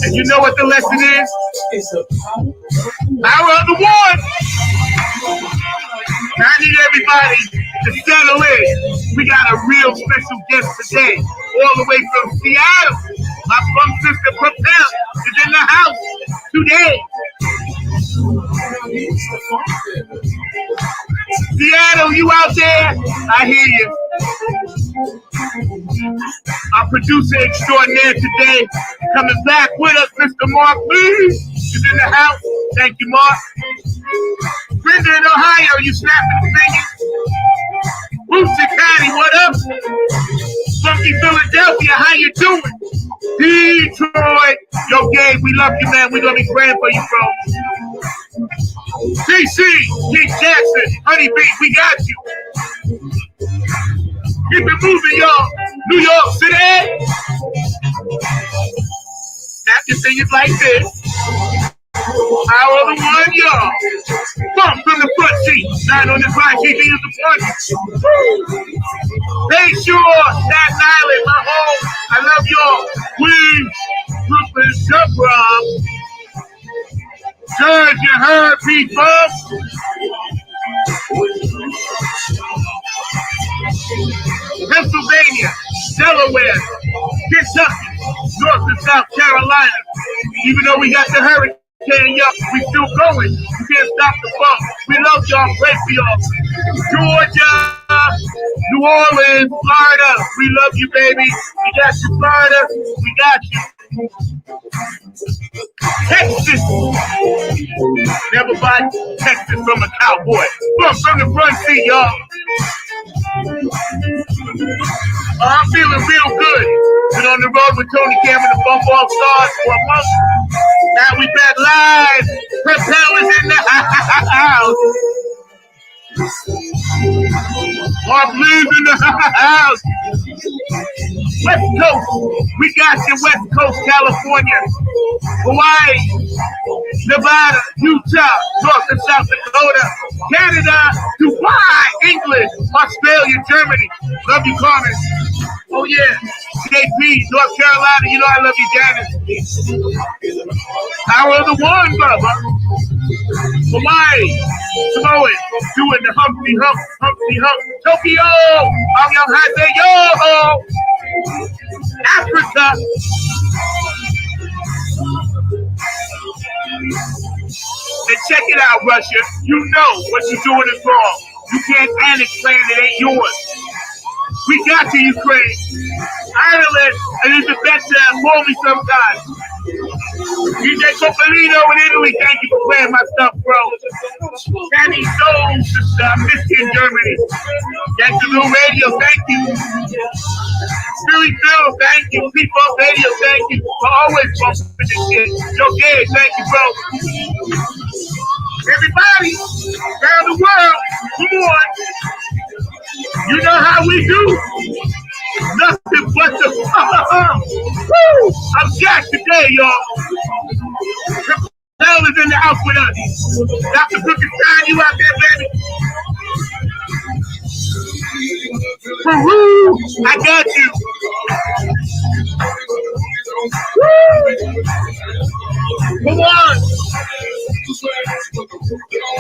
And you know what the lesson is? Power of the one. I need everybody to settle in. We got a real special guest today, all the way from Seattle. My funk sister Propel is in the house today. Seattle, you out there? I hear you. Our producer extraordinaire today, coming back with us, Mr. Mark Lee, is in the house. Thank you, Mark. Brenda in Ohio, you snapping the fingers? Wooster County, what up? Funky Philadelphia, how you doing? Detroit, yo, Gabe, we love you, man. We're gonna be praying for you, bro. DC, Keith Jackson, Honey Bee, we got you. Keep it moving, y'all. New York City. Snap your fingers like this. Power of the one, y'all. Bump from the front seat. Not on the front TV is the front. Hey, sure, Staten Island, my home. I love y'all. Queens, Brooklyn, Subrob. Good, you heard, people. Pennsylvania, Delaware, Kentucky, North and South Carolina. Even though we got the hurricane, we still going. You can't stop the bump. We love y'all. Pray for y'all. Georgia, New Orleans, Florida. We love you, baby. We got you, Florida. We got you. Texas. Never buy Texas from a cowboy. Bump from the front seat, y'all. I'm feeling real good. Been on the road with Tony Cameron, the Bump All Stars for a month. Now we back live. Propel is in the house. Mark Lee's in the house. West Coast. We got you, West Coast, California, Hawaii, Nevada, Utah, North and South Dakota, Canada, Dubai, England, Australia, Germany. Love you, Carmen. Oh, yeah. JP, North Carolina. You know I love you, Janice. Power of the one, brother. Hawaii, Samoan, doing the Humpty Hump, Humpty Hump. Tokyo, I'm Young Hot Yo. Africa. And check it out, Russia. You know what you're doing is wrong. You can't annex land that ain't yours. We got you, Ukraine. Ireland, Elizabeth, call me sometimes. DJ Coppolino in Italy, thank you for playing my stuff, bro. Danny Jones, missed you in Germany. Yankee Radio, thank you. Philly Phil, thank you. People Radio, thank you for always bumping this shit. Yo, Gay, thank you, bro. Everybody around the world, come on. You know how we do. Nothing but the Woo! I'm jacked today, y'all. Hell is in the house with us. Dr. Brookenstein, you out there, baby. Peru, I got you. Woo! Come on.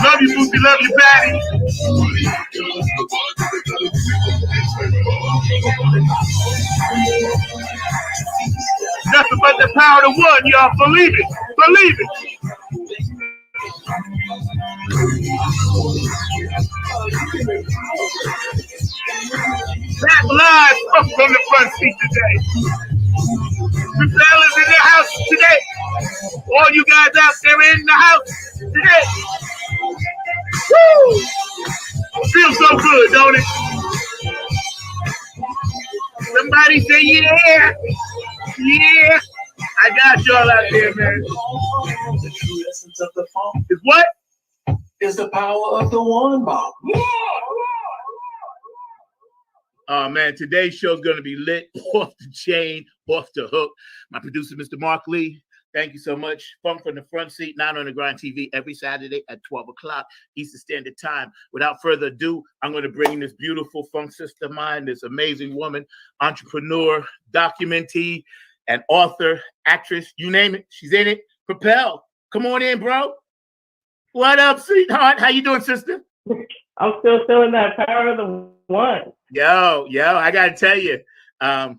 Love you, Boosie. Love you, Patty. Nothing but the power of one, y'all. Believe it. Believe it. Back live from the front seat today. The fellas in the house today. All you guys out there in the house today. Woo! Feels so good, don't it? Somebody say, yeah. Yeah. I got y'all out there, man. The true essence of the funk is what? Is the power of the one, Bob. Oh, man, today's show is going to be lit, off the chain, off the hook. My producer, Mr. Mark Lee, thank you so much. Funk from the front seat, 9 on the Grind TV, every Saturday at 12 o'clock Eastern Standard Time. Without further ado, I'm going to bring in this beautiful funk sister of mine, this amazing woman, entrepreneur, documentee, an author, actress, you name it, she's in it. Propel, come on in, bro. What up, sweetheart? How you doing, sister? I'm still feeling that power of the one. Yo, I gotta tell you, I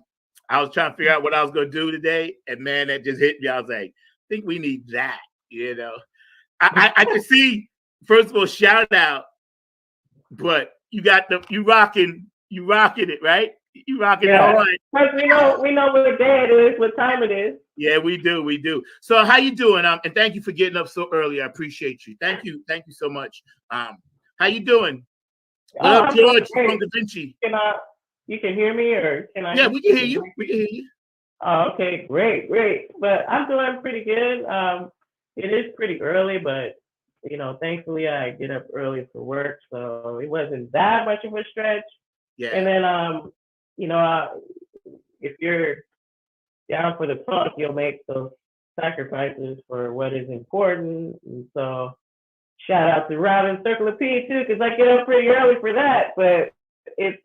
was trying to figure out what I was gonna do today, and man, that just hit me. I was like, I think we need that, you know. I can see, first of all, shout out, but you rocking it, right? You rocking it hard. Because we know what day it is, what time it is. Yeah, we do. So how you doing? And thank you for getting up so early. I appreciate you. Thank you so much. How you doing? What up, George from Da Vinci? You can hear me, or can I? Yeah, we can hear you. We can hear you. Oh, okay, great. But I'm doing pretty good. It is pretty early, but thankfully I get up early for work, so it wasn't that much of a stretch. Yeah. And then if you're down for the funk, you'll make those sacrifices for what is important. And so shout out to Robin Circle of P too, because I get up pretty early for that. But it's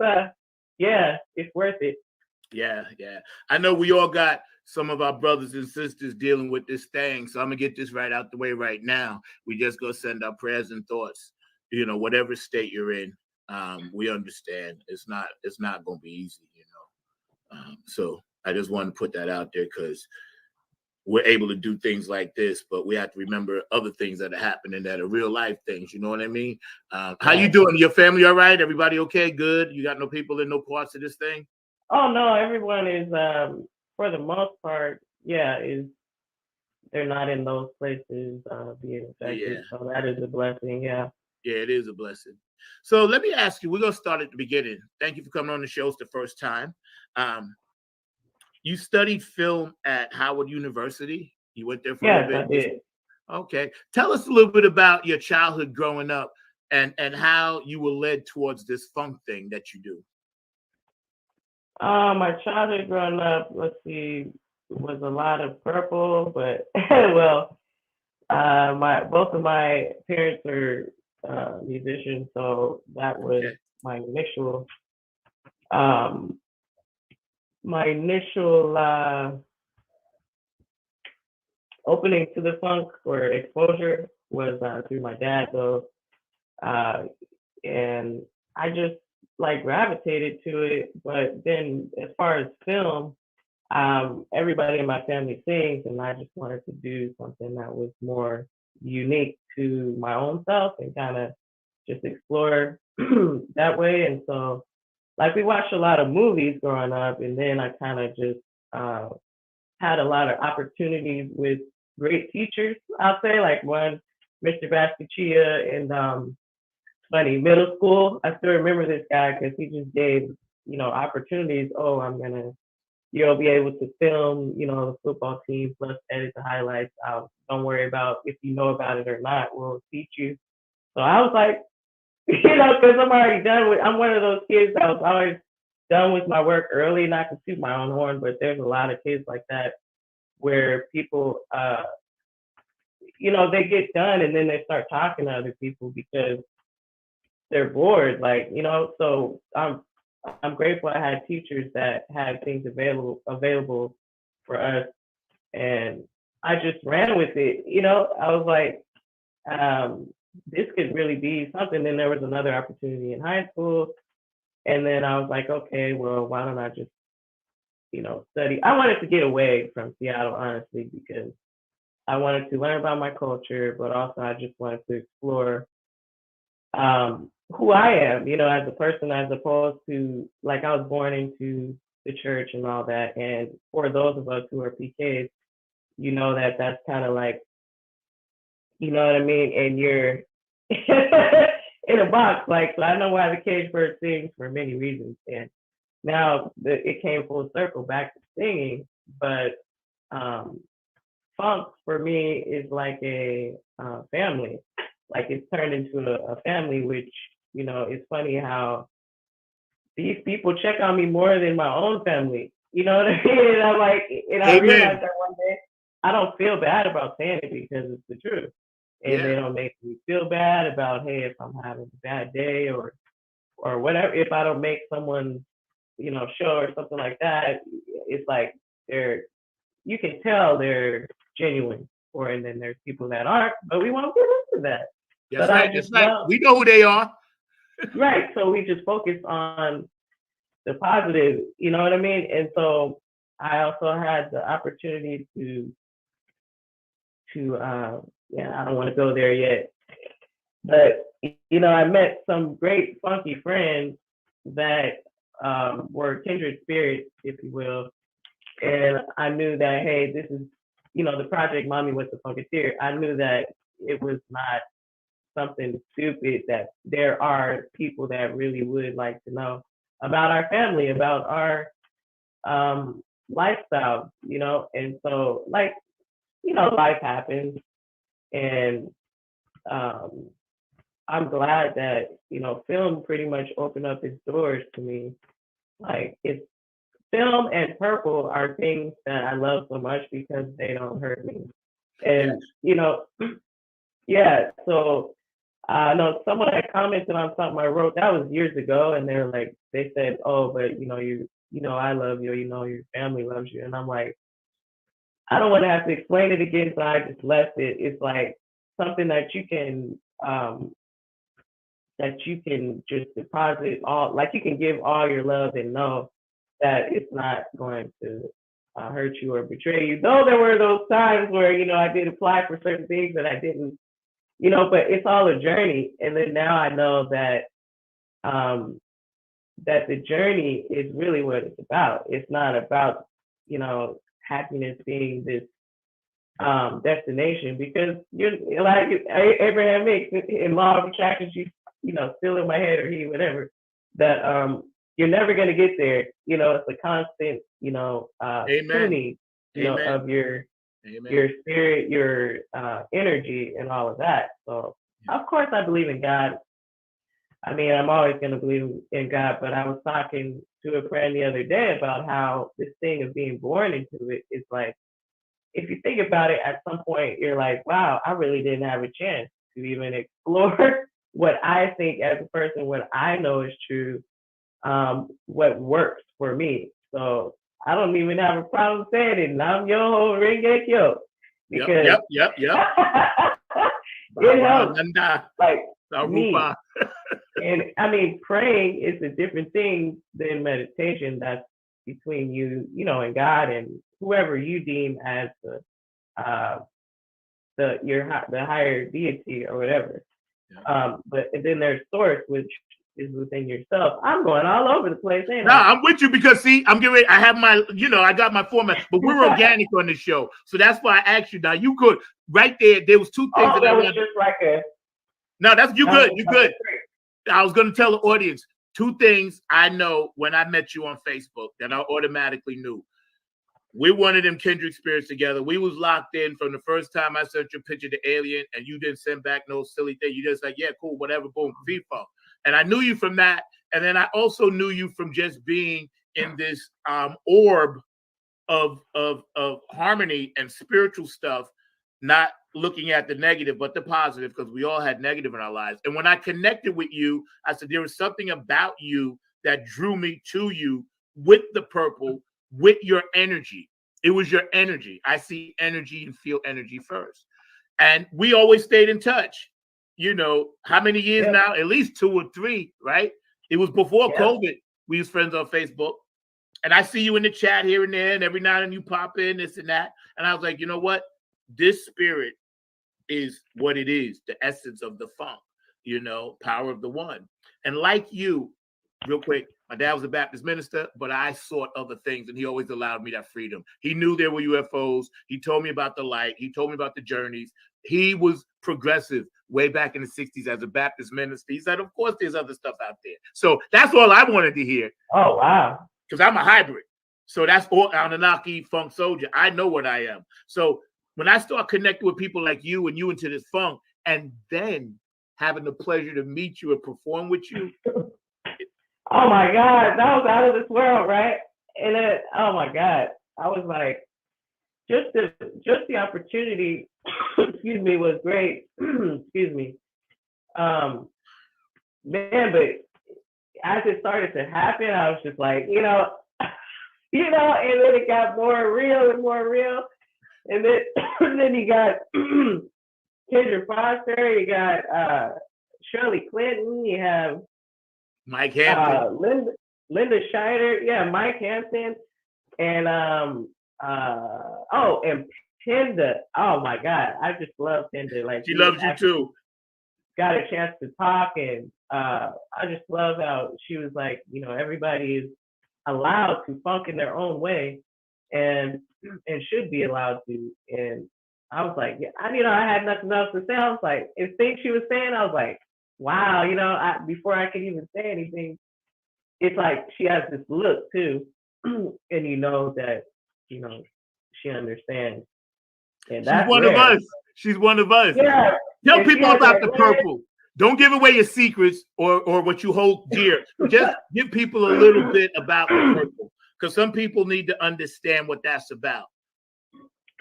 it's worth it. Yeah. I know we all got some of our brothers and sisters dealing with this thing, so I'm gonna get this right out the way right now. We just go send our prayers and thoughts. Whatever state you're in, we understand it's not gonna be easy. So I just wanted to put that out there because we're able to do things like this, but we have to remember other things that are happening that are real life things. You know what I mean? How you doing? Your family all right? Everybody okay? Good? You got no people in no parts of this thing? Oh no, everyone is for the most part, they're not in those places being affected. Yeah. So that is a blessing. Yeah. Yeah, it is a blessing. So let me ask you, we're gonna start at the beginning. Thank you for coming on the show. It's the first time. You studied film at Howard University. You went there for a little bit. Yes, I did. Okay. Tell us a little bit about your childhood growing up and how you were led towards this funk thing that you do. My childhood growing up, let's see, was a lot of purple, but well, both of my parents are musicians, so that was my initial opening to the funk or exposure was through my dad, though, and I just gravitated to it. But then, as far as film, everybody in my family sings, and I just wanted to do something that was more unique to my own self and kind of just explore that way. And so, we watched a lot of movies growing up, and then I kind of just had a lot of opportunities with great teachers. I'll say, one, Mr. Basquiat in Funny Middle School. I still remember this guy because he just gave opportunities. Oh, you'll be able to film the football team plus edit the highlights. Don't worry about if you know about it or not. We'll teach you. So I was like, because I'm already done with. I'm one of those kids that was always done with my work early. Not to toot my own horn, but there's a lot of kids like that where people, they get done and then they start talking to other people because they're bored. So I'm grateful I had teachers that had things available for us, and I just ran with it. I was like, this could really be something. Then there was another opportunity in high school, and then I was like, okay, well, why don't I just, study? I wanted to get away from Seattle, honestly, because I wanted to learn about my culture, but also I just wanted to explore who I am, as a person, as opposed to I was born into the church and all that. And for those of us who are PKs, that's kind of you know what I mean? And you're in a box. So I know why the cage bird sings for many reasons. And now it came full circle back to singing. But funk for me is like a family. It's turned into a family, which, it's funny how these people check on me more than my own family. You know what I mean? And I realized that one day I don't feel bad about saying it because it's the truth. And they don't make me feel bad about, hey, if I'm having a bad day or whatever, if I don't make someone, show or something like that, it's like they're you can tell they're genuine, or and then there's people that aren't, but we won't get into that. That's But I right. That's just right. love, We know who they are. right. So we just focus on the positive, you know what I mean? And so I also had the opportunity yeah, I don't want to go there yet, but you know, I met some great funky friends that were kindred spirits, if you will, and I knew that, hey, this is, you know, the project Mommy Was the Funketeer. I knew that it was not something stupid, that there are people that really would like to know about our family, about our lifestyle, you know. And so, like, you know, life happens, and um, I'm glad that, you know, film pretty much opened up its doors to me. Like, it's film and purple are things that I love so much because they don't hurt me. Yes. And, you know, yeah, so I know someone had commented on something I wrote that was years ago, and they're like, they said, "Oh, but you know, you know, I love you, you know, your family loves you," and I'm like, I don't want to have to explain it again, so I just left it. It's like something that you can just deposit all, like you can give all your love and know that it's not going to hurt you or betray you. Though there were those times where, you know, I did apply for certain things that I didn't, you know, but it's all a journey. And then now I know that that the journey is really what it's about. It's not about, you know, happiness being this destination, because you're like Abraham Hicks in Law of Attraction, you know, still in my head, or he, whatever, that you're never going to get there. You know, it's a constant, you know, Amen. tuning, you know, Amen. of your Amen. spirit, your energy, and all of that. So, of course, I believe in God. I mean, I'm always going to believe in God, but I was talking to a friend the other day about how this thing of being born into it is like, if you think about it, at some point you're like, wow, I really didn't have a chance to even explore what I think as a person, what I know is true, what works for me. So I don't even have a problem saying it. Nam yo ringe kyo, because Yep. it helps, like, me. Sarupa. And I mean, praying is a different thing than meditation. That's between you, you know, and God, and whoever you deem as the higher deity or whatever. Yeah. But and then there's source, which is within yourself. I'm going all over the place, ain't No, I? I'm with you because see, I'm getting ready. I have my, you know, I got my format, but we're organic on the show, so that's why I asked you. Now you could right there. There was two things Oh, that I was wanted. just like a. No, that's you that good. was You like good. a trick. I was going to tell the audience two things I know when I met you on Facebook that I automatically knew. We're one of them kindred spirits together. We was locked in from the first time I sent your picture to Alien, and you didn't send back no silly thing. You just like, yeah, cool, whatever, boom, FIFA. And I knew you from that. And then I also knew you from just being in this orb of harmony and spiritual stuff, not looking at the negative, but the positive, because we all had negative in our lives. And when I connected with you, I said, there was something about you that drew me to you with the purple, with your energy. It was your energy. I see energy and feel energy first. And we always stayed in touch. You know, how many years now? At least 2 or 3, right? It was before COVID. We was friends on Facebook. And I see you in the chat here and there, and every now and then you pop in, this and that. And I was like, you know what? This spirit is what it is, the essence of the funk, you know, power of the one. And like you, real quick, my dad was a Baptist minister, but I sought other things, and he always allowed me that freedom. He knew there were UFOs. He told me about the light. He told me about the journeys. He was progressive way back in the 60s as a Baptist minister. He said, of course, there's other stuff out there. So that's all I wanted to hear. Oh, wow. Because I'm a hybrid. So that's all Anunnaki funk soldier. I know what I am. So when I start connecting with people like you and you into this funk, and then having the pleasure to meet you and perform with you. Oh my God, that was out of this world, right? And then, oh my God, I was like, just the opportunity, excuse me, was great. Excuse me. Man, but as it started to happen, I was just like, you know, you know, and then it got more real and more real. And then and then you got Kendra Foster, you got Shirley Clinton, you have Mike Hampton. Linda Scheider, yeah, Mike Hampton, and and Pinda. Oh my God, I just love Pinda. Like She loves you too. Got a chance to talk, and I just love how she was like, you know, everybody is allowed to funk in their own way, and should be allowed to. And I was like, yeah, I had nothing else to say. I was like, if things she was saying, I was like, wow, before I could even say anything, it's like she has this look too, and you know that she understands, and She's that's one of rare. us. She's one of us. Yeah. Tell people about the purple. Don't give away your secrets or what you hold dear. Just give people a little bit about the purple, because some people need to understand what that's about.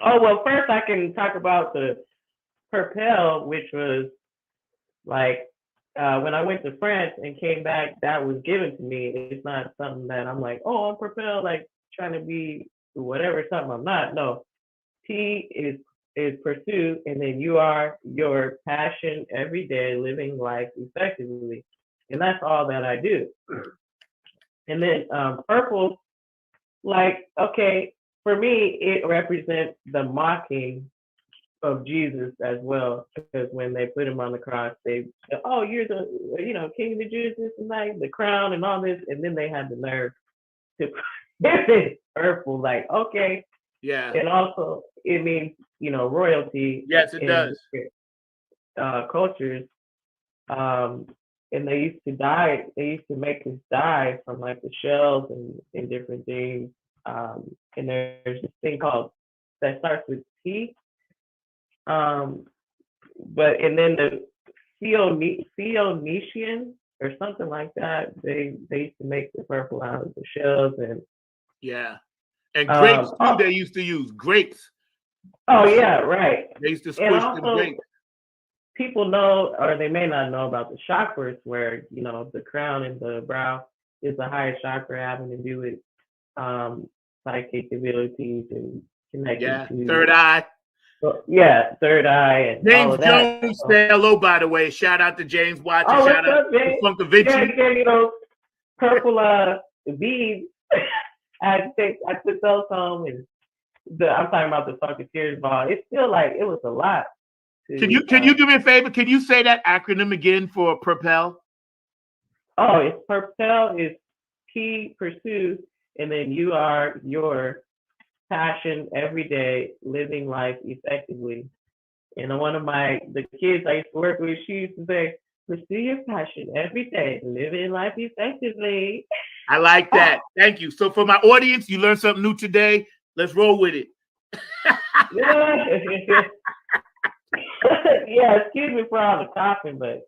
Oh, well, first I can talk about the Purpell, which was like when I went to France and came back, that was given to me. It's not something that I'm like, oh, I'm Purpell, like trying to be whatever, something I'm not. No, P is pursue, and then you are your passion every day, living life effectively. And that's all that I do. And then purple, like, okay, for me, it represents the mocking of Jesus as well, because when they put him on the cross, they said, oh, you're the, King of the Jews, this and that, the crown and all this, and then they had the nerve to put it purple, like, okay. Yeah. And also, it means, royalty. Yes, it does. Cultures. And they used to dye, they used to make this dye from like the shells and different things. And there's this thing called, that starts with T. And then the Phoenician or something like that, they used to make the purple out of the shells and and grapes too. They used to use grapes. Oh yeah, right. They used to squish the grapes. People know, or they may not know about the chakras, where the crown and the brow is the highest chakra, having to do with psychic abilities and connecting to third eye. Third eye and James all of that. Jones, say hello, by the way. Shout out to James Watson. Oh, shout out to Funkavici. Purple beads. I took those home, and I'm talking about the Funketeers ball. It's still like it was a lot. Can you do me a favor? Can you say that acronym again for Purpell? Oh, it's Purpell is P, pursue, and then you are your passion every day, living life effectively. And one of the kids I used to work with, she used to say, pursue your passion every day, living life effectively. I like that. Thank you. So for my audience, you learned something new today. Let's roll with it. Yeah, excuse me for all the coughing, but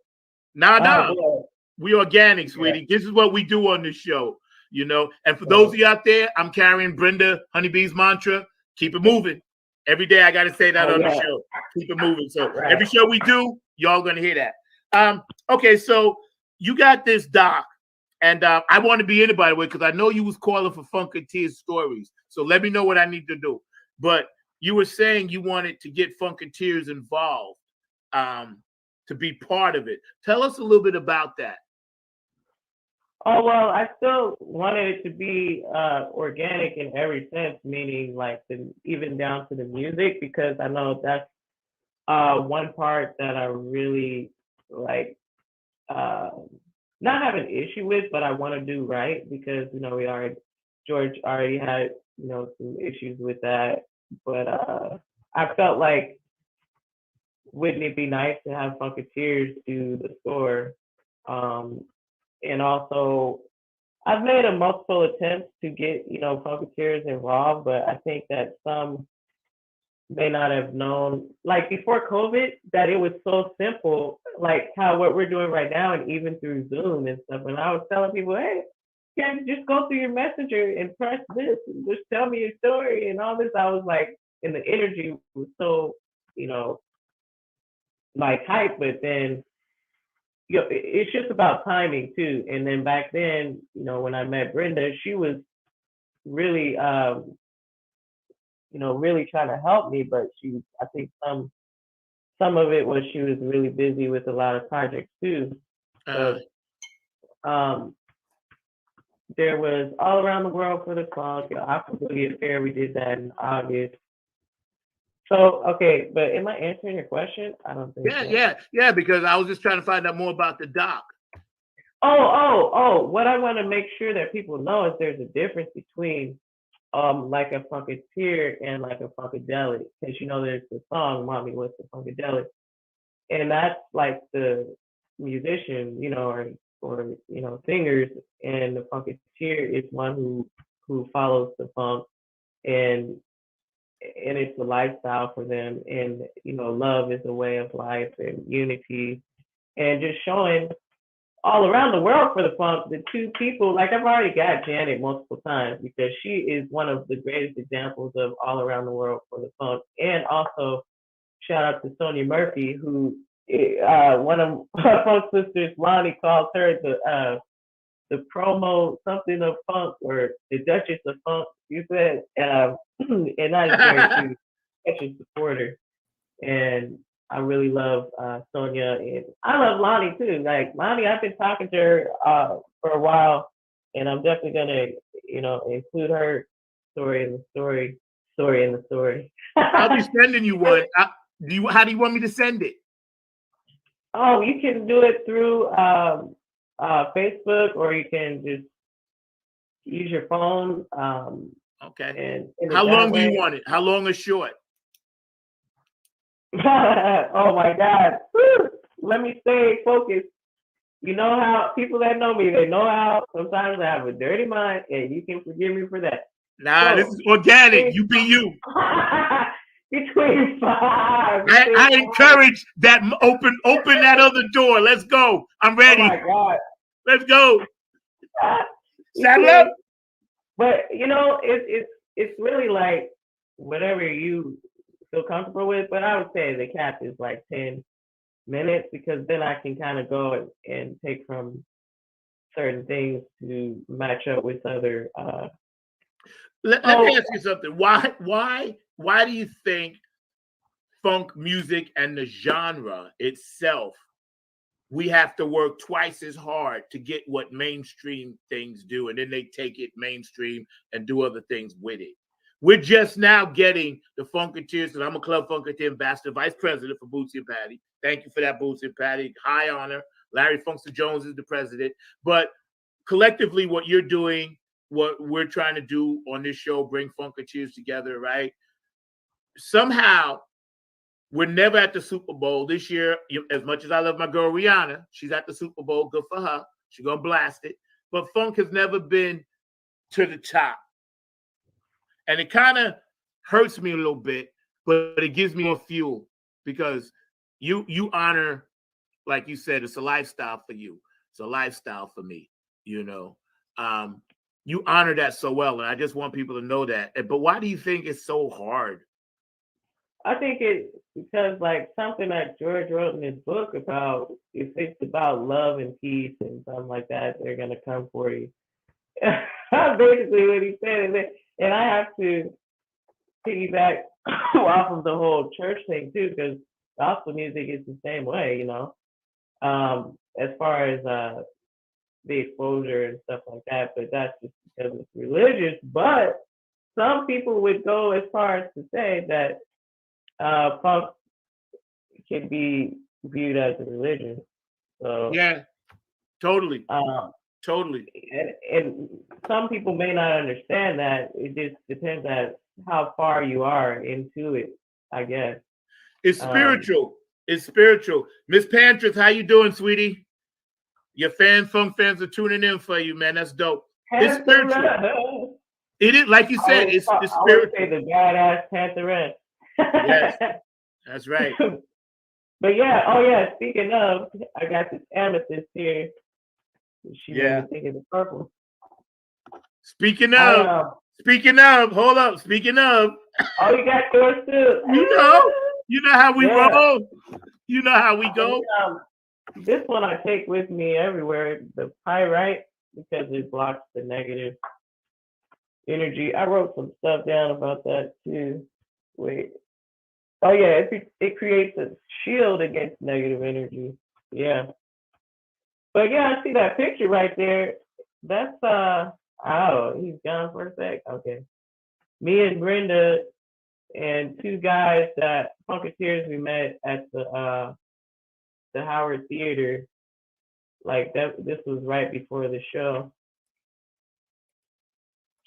no. We organic, sweetie. This is what we do on this show, And for those of you out there, I'm carrying Brenda Honeybee's mantra, keep it moving. Every day I got to say that on the show. Keep it moving. So every show we do, y'all going to hear that. Okay, so you got this doc, and I want to be in it, by the way, because I know you was calling for Funketeers stories. So let me know what I need to do. But you were saying you wanted to get Funketeers involved to be part of it. Tell us a little bit about that. Oh, well, I still wanted it to be organic in every sense, meaning like even down to the music, because I know that's one part that I really like not have an issue with, but I want to do right, because George already had some issues with that, but I felt like, wouldn't it be nice to have Funketeers do the score? And also, I've made multiple attempts to get Funketeers involved, but I think that some may not have known, like before COVID, that it was so simple, like what we're doing right now, and even through Zoom and stuff. And I was telling people, hey, you can just go through your messenger and press this, and just tell me your story and all this. I was like, and the energy was so, like hype, but then it's just about timing too. And then back then, when I met Brenda, she was really, really trying to help me, but I think some of it was she was really busy with a lot of projects too. Uh, But there was All Around the World for the Funk, Aqua Booty Affair. We did that in August. So okay, but am I answering your question? I don't think so. yeah. Because I was just trying to find out more about the doc. Oh! What I want to make sure that people know is there's a difference between like a Funketeer and like a Funkadelic, because there's the song "Mommy What's the Funkadelic," and that's like the musician, or singers, and the Funketeer is one who follows the funk, and it's a lifestyle for them, and love is a way of life and unity, and just showing all around the world for the funk. The two people, like I've already got Janet multiple times because she is one of the greatest examples of all around the world for the funk, and also shout out to Sonia Murphy, who one of her funk sisters, Lonnie, calls her the promo something of funk, or the Duchess of Funk. You said, and I was very such a supporter, and I really love Sonia, and I love Lonnie too. Like Lonnie, I've been talking to her for a while, and I'm definitely gonna, include her story in the story in the story. I'll be sending you one. How do you want me to send it? Oh, you can do it through Facebook, or you can just use your phone. Okay. And how long do you want it? How long or short? Oh my God. Woo! Let me stay focused. You know how people that know me, they know how sometimes I have a dirty mind, and you can forgive me for that. Nah, this is organic. You be you. Between 5. I encourage that. Open that other door. Let's go. I'm ready. Oh my God. Let's go. Saddle up. But it's really like whatever you feel comfortable with. But I would say the cap is like 10 minutes, because then I can kind of go and take from certain things to match up with other. Let me ask you something. Why do you think funk music and the genre itself, we have to work twice as hard to get what mainstream things do, and then they take it mainstream and do other things with it? We're just now getting the Funketeers, and I'm a Club Funketeer ambassador, vice president for Bootsy and Patty. Thank you for that, Bootsy and Patty. High honor. Larry Funkster Jones is the president. But collectively, what you're doing, what we're trying to do on this show, bring Funketeers together, right? Somehow, we're never at the Super Bowl this year. As much as I love my girl Rihanna, she's at the Super Bowl. Good for her. She's gonna blast it. But funk has never been to the top, and it kind of hurts me a little bit, but it gives me more fuel, because you honor, like you said, it's a lifestyle for you. It's a lifestyle for me. You honor that so well, and I just want people to know that. But why do you think it's so hard? I think it's because, like, something that George wrote in his book about, if it's about love and peace and something like that, they're going to come for you. Basically what he said. And I have to piggyback off of the whole church thing too, because gospel music is the same way, as far as the exposure and stuff like that. But that's just because it's religious. But some people would go as far as to say that funk can be viewed as a religion. So yeah, totally. Totally. And some people may not understand that. It just depends on how far you are into it, I guess. It's spiritual. It's spiritual. Miss Pantress, how you doing, sweetie? Your funk fans are tuning in for you, man. That's dope. It's spiritual. It is, like you said, it's spiritual. I would say the badass Pantheress. Yes, that's right. But yeah, speaking of, I got this amethyst here. She made me think of the purple. Speaking of, hold up. Speaking of. Oh, you got yours too. You know how we roll. You know how we go. This one I take with me everywhere, the pyrite, because it blocks the negative. energy. I wrote some stuff down about that too. Wait. Oh yeah, it creates a shield against negative energy. Yeah. But yeah, I see that picture right there. That's oh, he's gone for a sec. Okay. Me and Brenda and two guys that Funketeers we met at the Howard Theater. Like that this was right before the show.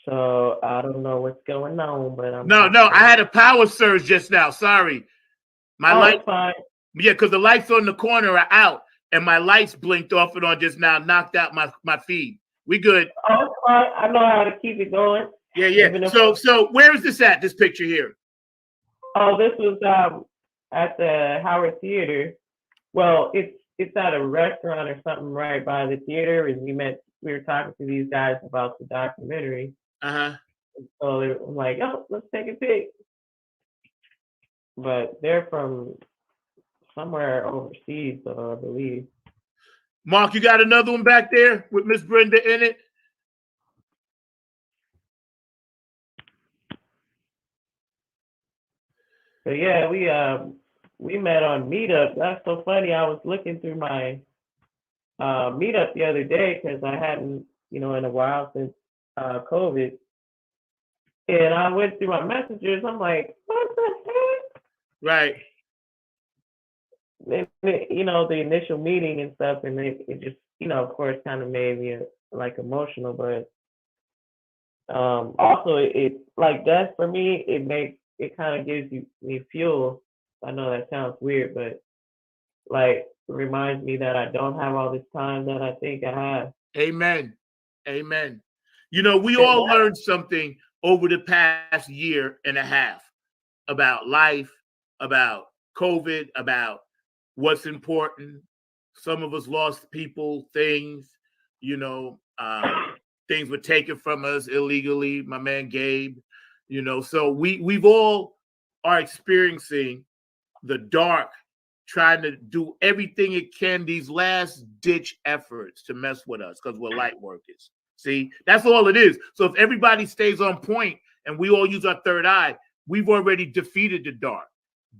So I don't know what's going on, but I'm No, I had a power surge just now. Sorry. My light, it's fine. yeah, because the lights on the corner are out and my lights blinked off and on just now, knocked out my feed. We good. Oh, it's fine. I know how to keep it going. Yeah. So where is this at, this picture here? Oh, this was at the Howard Theater. Well, it's at a restaurant or something right by the theater, and we were talking to these guys about the documentary. Uh-huh. So they're like, oh, let's take a pic. But they're from somewhere overseas, so I believe. Mark, you got another one back there with Miss Brenda in it? So yeah, we met on Meetup. That's so funny. I was looking through my Meetup the other day because I hadn't, in a while since COVID. And I went through my messages. I'm like, what the heck? Right. And, the initial meeting and stuff, and it just, of course, kind of made me like emotional. But also, it like that for me, it kind of gives me fuel. I know that sounds weird, but like reminds me that I don't have all this time that I think I have. Amen. We all learned something over the past year and a half about life, about COVID, about what's important. Some of us lost people, things, things were taken from us illegally. My man Gabe, so we've all are experiencing the dark, trying to do everything it can, these last ditch efforts to mess with us because we're light workers. See, that's all it is. So if everybody stays on point and we all use our third eye, we've already defeated the dark.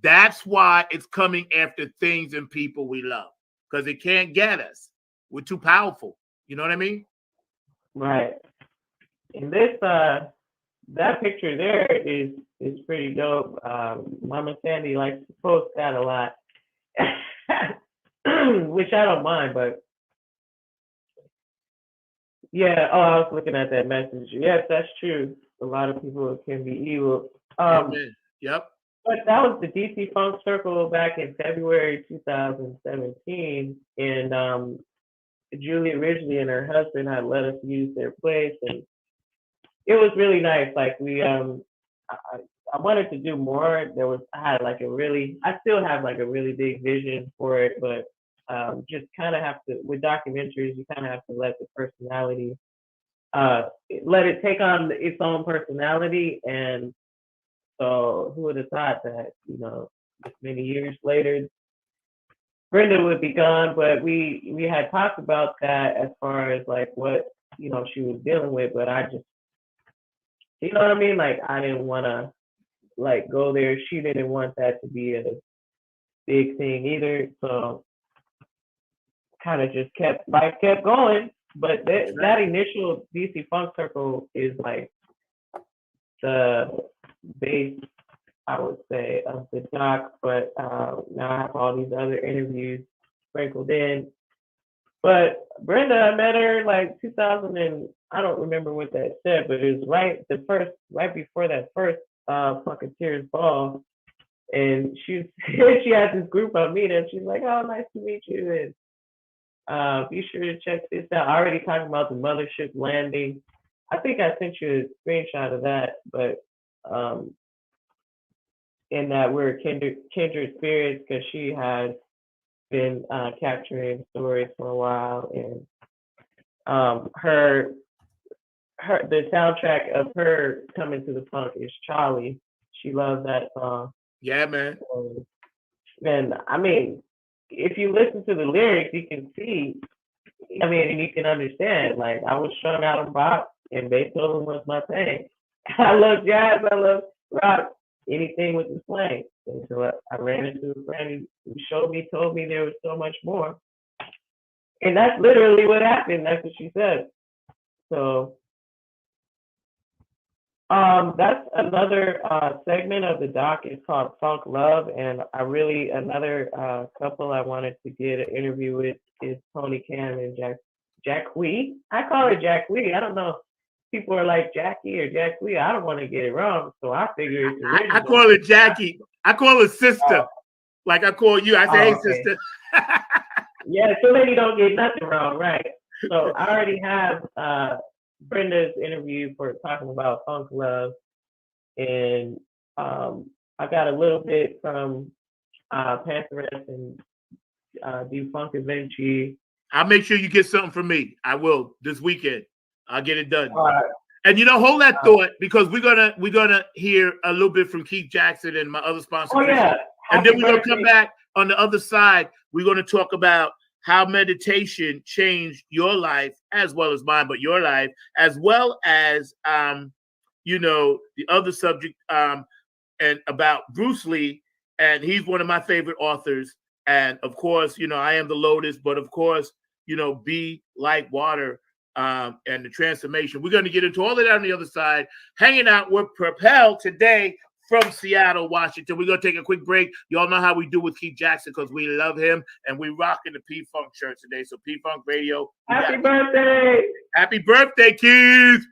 That's why it's coming after things and people we love, because it can't get us. We're too powerful. You know what I mean? Right. And this that picture there is pretty dope. Mama Sandy likes to post that a lot, which I don't mind, but yeah. Oh, I was looking at that message. Yes, that's true. A lot of people can be evil. Yep. But that was the DC Funk Circle back in February 2017, and Julia Ridgely and her husband had let us use their place, and it was really nice. Like I wanted to do more. I still have like a really big vision for it, but just kind of have to, with documentaries, you kind of have to let the personality, let it take on its own personality. And so who would have thought that, this many years later, Brenda would be gone, but we had talked about that as far as like what, she was dealing with, but I just, you know what I mean? Like I didn't want to like go there. She didn't want that to be a big thing either. So kind of just kept going. But that initial DC Funk Circle is like the base, I would say, of the doc. But now I have all these other interviews sprinkled in. But Brenda, I met her like 2000 and I don't remember what that said, but it was right before that first Funketeers ball. And she had this group on Meetup. She's like, oh, nice to meet you. And be sure to check this out. I already talking about the mothership landing. I think I sent you a screenshot of that, but in that we're kindred spirits because she has been capturing stories for a while, and the soundtrack of her coming to the funk is Charlie. She loves that song. Yeah, man. And I mean, if you listen to the lyrics, you can see. I mean, and you can understand. Like I was strung out on Bach, and Beethoven was my thing. I love jazz, I love rock, anything with the slang. And so I ran into a friend who told me there was so much more. And that's literally what happened. That's what she said. So that's another segment of the doc. It's called Funk Love, and another couple I wanted to get an interview with is Tony Cam and Jacquie. I call her Jacquie. I don't know. People are like Jackie or Jacquie. I don't want to get it wrong, so I figure it's original. I call her Jackie. I call her sister. Like I call you. I say, hey, okay. sister. Yeah, so lady don't get nothing wrong, right? So I already have Brenda's interview for talking about Funk Love, and I got a little bit from Pantheress and Do Funk Vinci. I'll make sure you get something from me. I will this weekend. I'll get it done. All right. And hold that thought, because we're gonna hear a little bit from Keith Jackson and my other sponsor. Oh yeah. And then we're gonna come back on the other side. We're gonna talk about how meditation changed your life as well as mine, but your life, as well as the other subject and about Bruce Lee. And he's one of my favorite authors. And of course, I Am the Lotus, but of course, Be Like Water. And the transformation. We're going to get into all of that on the other side. Hanging out with Propel today from Seattle, Washington. We're going to take a quick break. Y'all know how we do with Keith Jackson because we love him, and we rocking the P-Funk shirt today. So P-Funk Radio. Happy birthday. Happy birthday, Keith.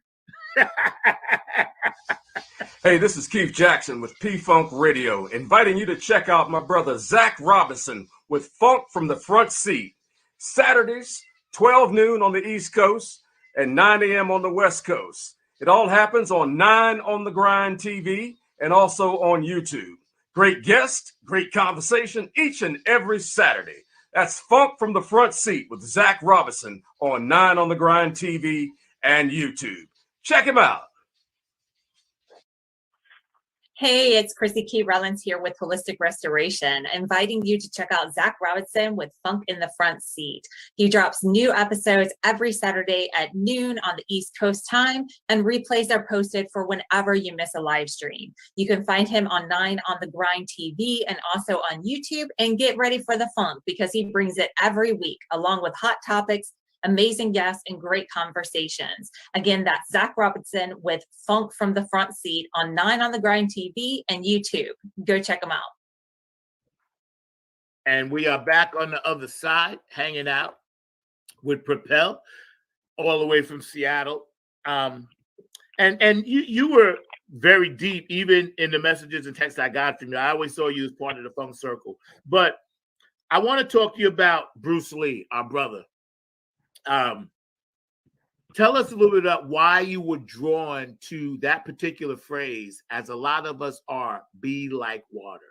Hey, this is Keith Jackson with P-Funk Radio, inviting you to check out my brother Zach Robinson with Funk from the Front Seat. Saturdays, 12 noon on the East Coast and 9 a.m. on the West Coast. It all happens on 9 on the Grind TV and also on YouTube. Great guest, great conversation each and every Saturday. That's Funk from the Front Seat with Zach Robinson on 9 on the Grind TV and YouTube. Check him out. Hey, it's Chrissy Key Rollins here with Holistic Restoration, inviting you to check out Zach Robinson with Funk in the Front Seat. He drops new episodes every Saturday at noon on the East Coast time, and replays are posted for whenever you miss a live stream. You can find him on 9 on the Grind TV and also on YouTube, and get ready for the funk because he brings it every week along with hot topics, amazing guests, and great conversations. Again, that's Zach Robinson with Funk from the Front Seat on 9 on the Grind TV and YouTube. Go check them out. And we are back on the other side, hanging out with Propel, all the way from Seattle. And you were very deep, even in the messages and texts I got from you. I always saw you as part of the Funk Circle. But I want to talk to you about Bruce Lee, our brother. Tell us a little bit about why you were drawn to that particular phrase, as a lot of us are, be like water.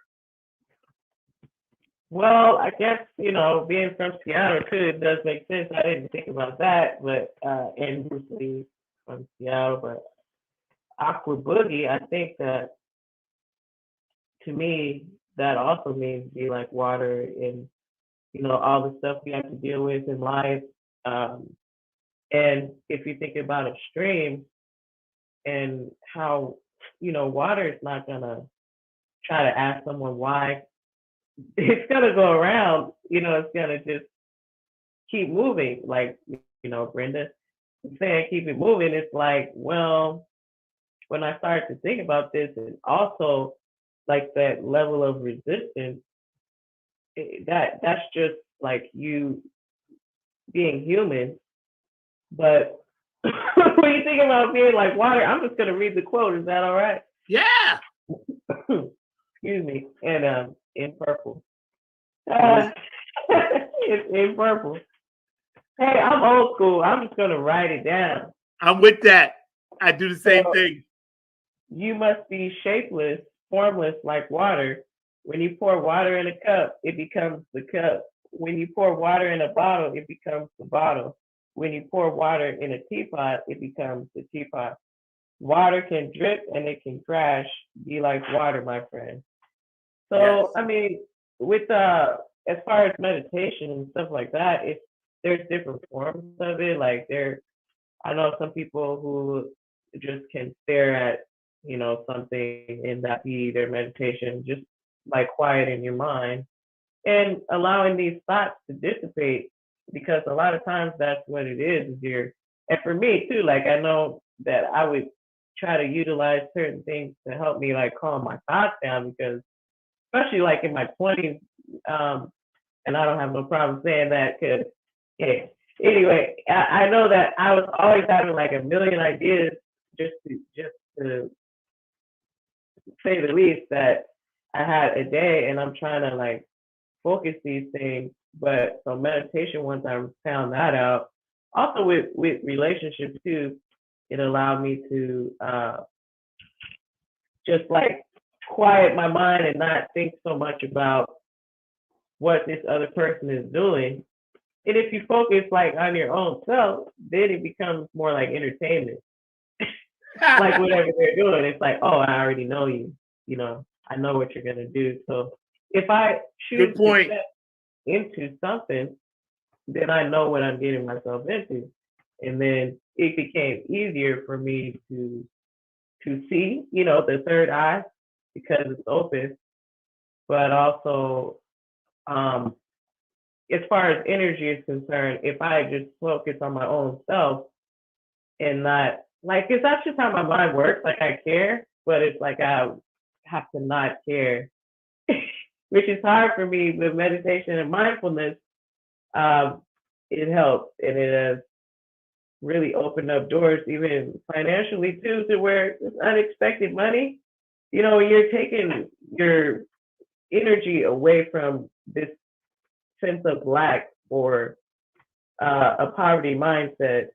Well, I guess, being from Seattle too, it does make sense. I didn't think about that, but and Bruce Lee from Seattle, but Aqua Boogie, I think that to me, that also means be like water and, all the stuff we have to deal with in life. And if you think about a stream and how, water is not going to try to ask someone why. It's going to go around, it's going to just keep moving. Like, Brenda was saying, keep it moving. It's like, well, when I started to think about this, and also like that level of resistance, that's just like you being human. But when you think about being like water, I'm just going to read the quote. Is that all right? Yeah. Excuse me. And in purple. It's in purple. Hey, I'm old school. I'm just going to write it down. I'm with that. I do the same thing. You must be shapeless, formless like water. When you pour water in a cup, it becomes the cup. When you pour water in a bottle, it becomes the bottle. When you pour water in a teapot, it becomes the teapot. Water can drip and it can crash. Be like water, my friend. So, yes. I mean, with as far as meditation and stuff like that, there's different forms of it. Like I know some people who just can stare at, something and that be their meditation, just like quieting your mind and allowing these thoughts to dissipate, because a lot of times that's what it is and for me too, like I know that I would try to utilize certain things to help me like calm my thoughts down, because especially like in my 20s, and I don't have no problem saying that because, yeah. Anyway, I know that I was always having like a million ideas, just to say the least, that I had a day, and I'm trying to like focus these things. But so meditation, once I found that out, also with relationships too, it allowed me to just like quiet my mind and not think so much about what this other person is doing. And if you focus like on your own self, then it becomes more like entertainment. Like whatever they're doing, it's like, oh, I already know you. I know what you're gonna do. So if I choose Good point. to step into something, then I know what I'm getting myself into. And then it became easier for me to see, the third eye, because it's open. But also, as far as energy is concerned, if I just focus on my own self and not like, it's that's just how my mind works. Like I care, but it's like I have to not care, which is hard for me with meditation and mindfulness. It helps, and it has really opened up doors, even financially too, to where it's unexpected money. When you're taking your energy away from this sense of lack or a poverty mindset,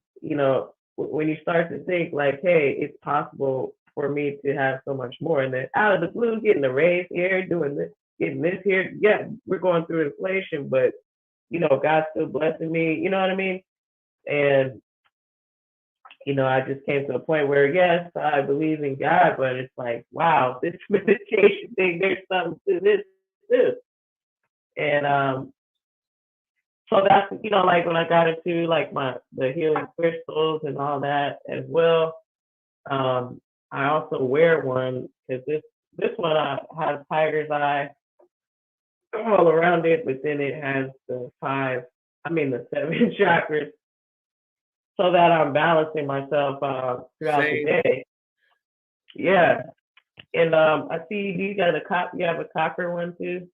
when you start to think like, hey, it's possible for me to have so much more, and then out of the blue, getting a raise here, doing this, getting this here. Yeah, we're going through inflation, but God's still blessing me. You know what I mean? And I just came to a point where, yes, I believe in God, but it's like, wow, this meditation thing, there's something to this too. And so that's, like when I got into like the healing crystals and all that as well. I also wear one because this one has tiger's eye all around it, but then it has the 7 chakras, so that I'm balancing myself throughout Same. the day. Yeah. And I see you have a copper one too.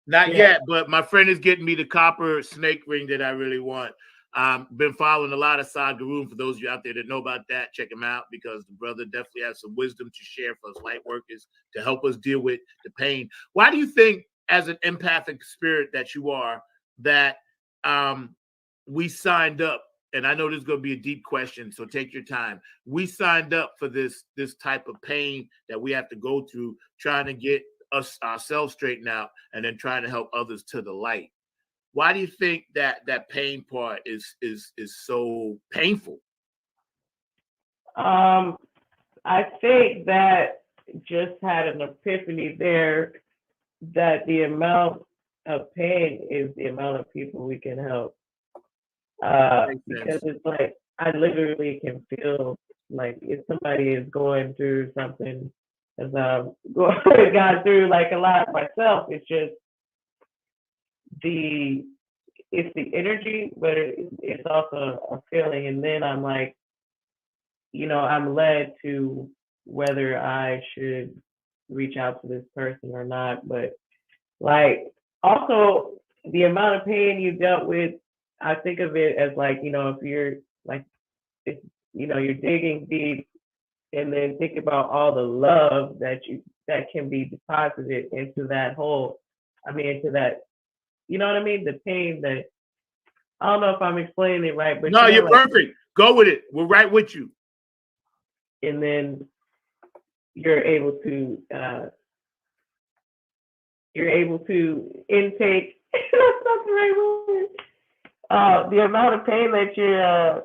Not yet, but my friend is getting me the copper snake ring that I really want. Been following a lot of Sadhguru. For those of you out there that know about that, check him out, because the brother definitely has some wisdom to share for us light workers to help us deal with the pain. Why do you think, as an empathic spirit that you are, that we signed up? And I know this is going to be a deep question, so take your time. We signed up for this type of pain that we have to go through, trying to get ourselves straightened out, and then trying to help others to the light. Why do you think that pain part is so painful? I think that just had an epiphany there, that the amount of pain is the amount of people we can help. Because it's like, I literally can feel like if somebody is going through something, as I've gone through like a lot myself, it's just the energy, but it's also a feeling. And then I'm like, I'm led to whether I should reach out to this person or not. But like, also the amount of pain you dealt with, I think of it as like, if you're like, you're digging deep, and then think about all the love that can be deposited into that hole. Into that, you know what I mean? The pain that, I don't know if I'm explaining it right, but no, you're like, perfect. Go with it. We're right with you. And then you're able to intake. That's not the right word. The amount of pain that you're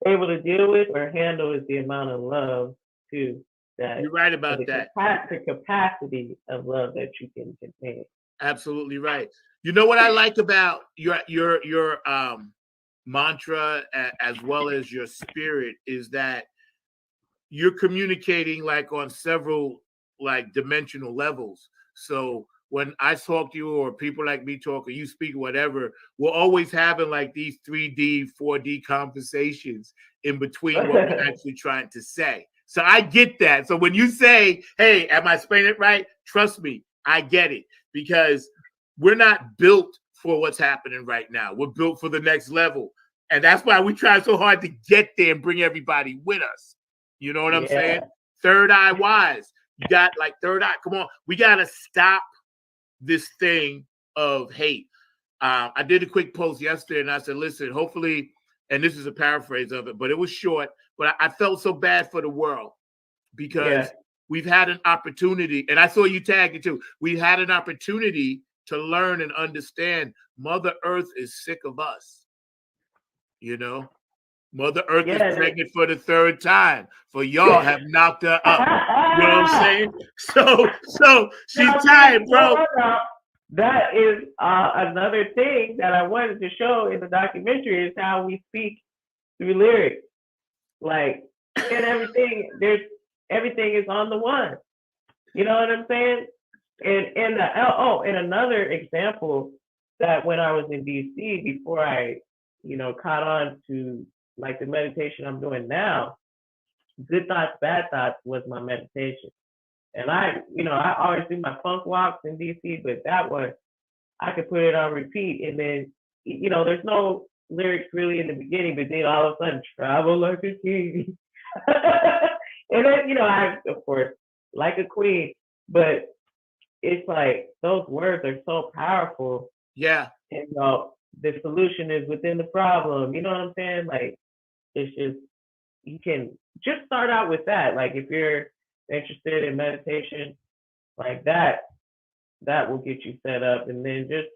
able to deal with or handle is the amount of love too. You're right about that. The capacity of love that you can contain. Absolutely right. You know what I like about your mantra as well as your spirit is that you're communicating like on several like dimensional levels. So when I talk to you or people like me talk or you speak, whatever, we're always having like these 3D, 4D conversations in between what we're actually trying to say. So I get that. So when you say, hey, am I explaining it right? Trust me, I get it, because we're not built for what's happening right now. We're built for the next level. And that's why we try so hard to get there and bring everybody with us. You know what I'm saying? Third eye wise. You got like third eye. Come on. We got to stop this thing of hate. I did a quick post yesterday and I said, listen, hopefully, and this is a paraphrase of it, but it was short, but I felt so bad for the world because we've had an opportunity, and I saw you tag it too. We had an opportunity to learn and understand Mother Earth is sick of us. You know, Mother Earth is pregnant for the third time. For y'all have knocked her up. You know what I'm saying? So she's tired, bro. That is another thing that I wanted to show in the documentary is how we speak through lyrics. Like, and everything is on the one. You know what I'm saying? And another example that when I was in DC before I, caught on to like the meditation I'm doing now, Good Thoughts, Bad Thoughts was my meditation. And I always do my funk walks in DC, but that one, I could put it on repeat. And then, there's no lyrics really in the beginning, but then all of a sudden, travel like a king. And then, I, of course, like a queen, but it's like those words are so powerful. Yeah. And, the solution is within the problem. You know what I'm saying? Like, it's just, you can just start out with that. Like, if you're interested in meditation, like that will get you set up. And then just,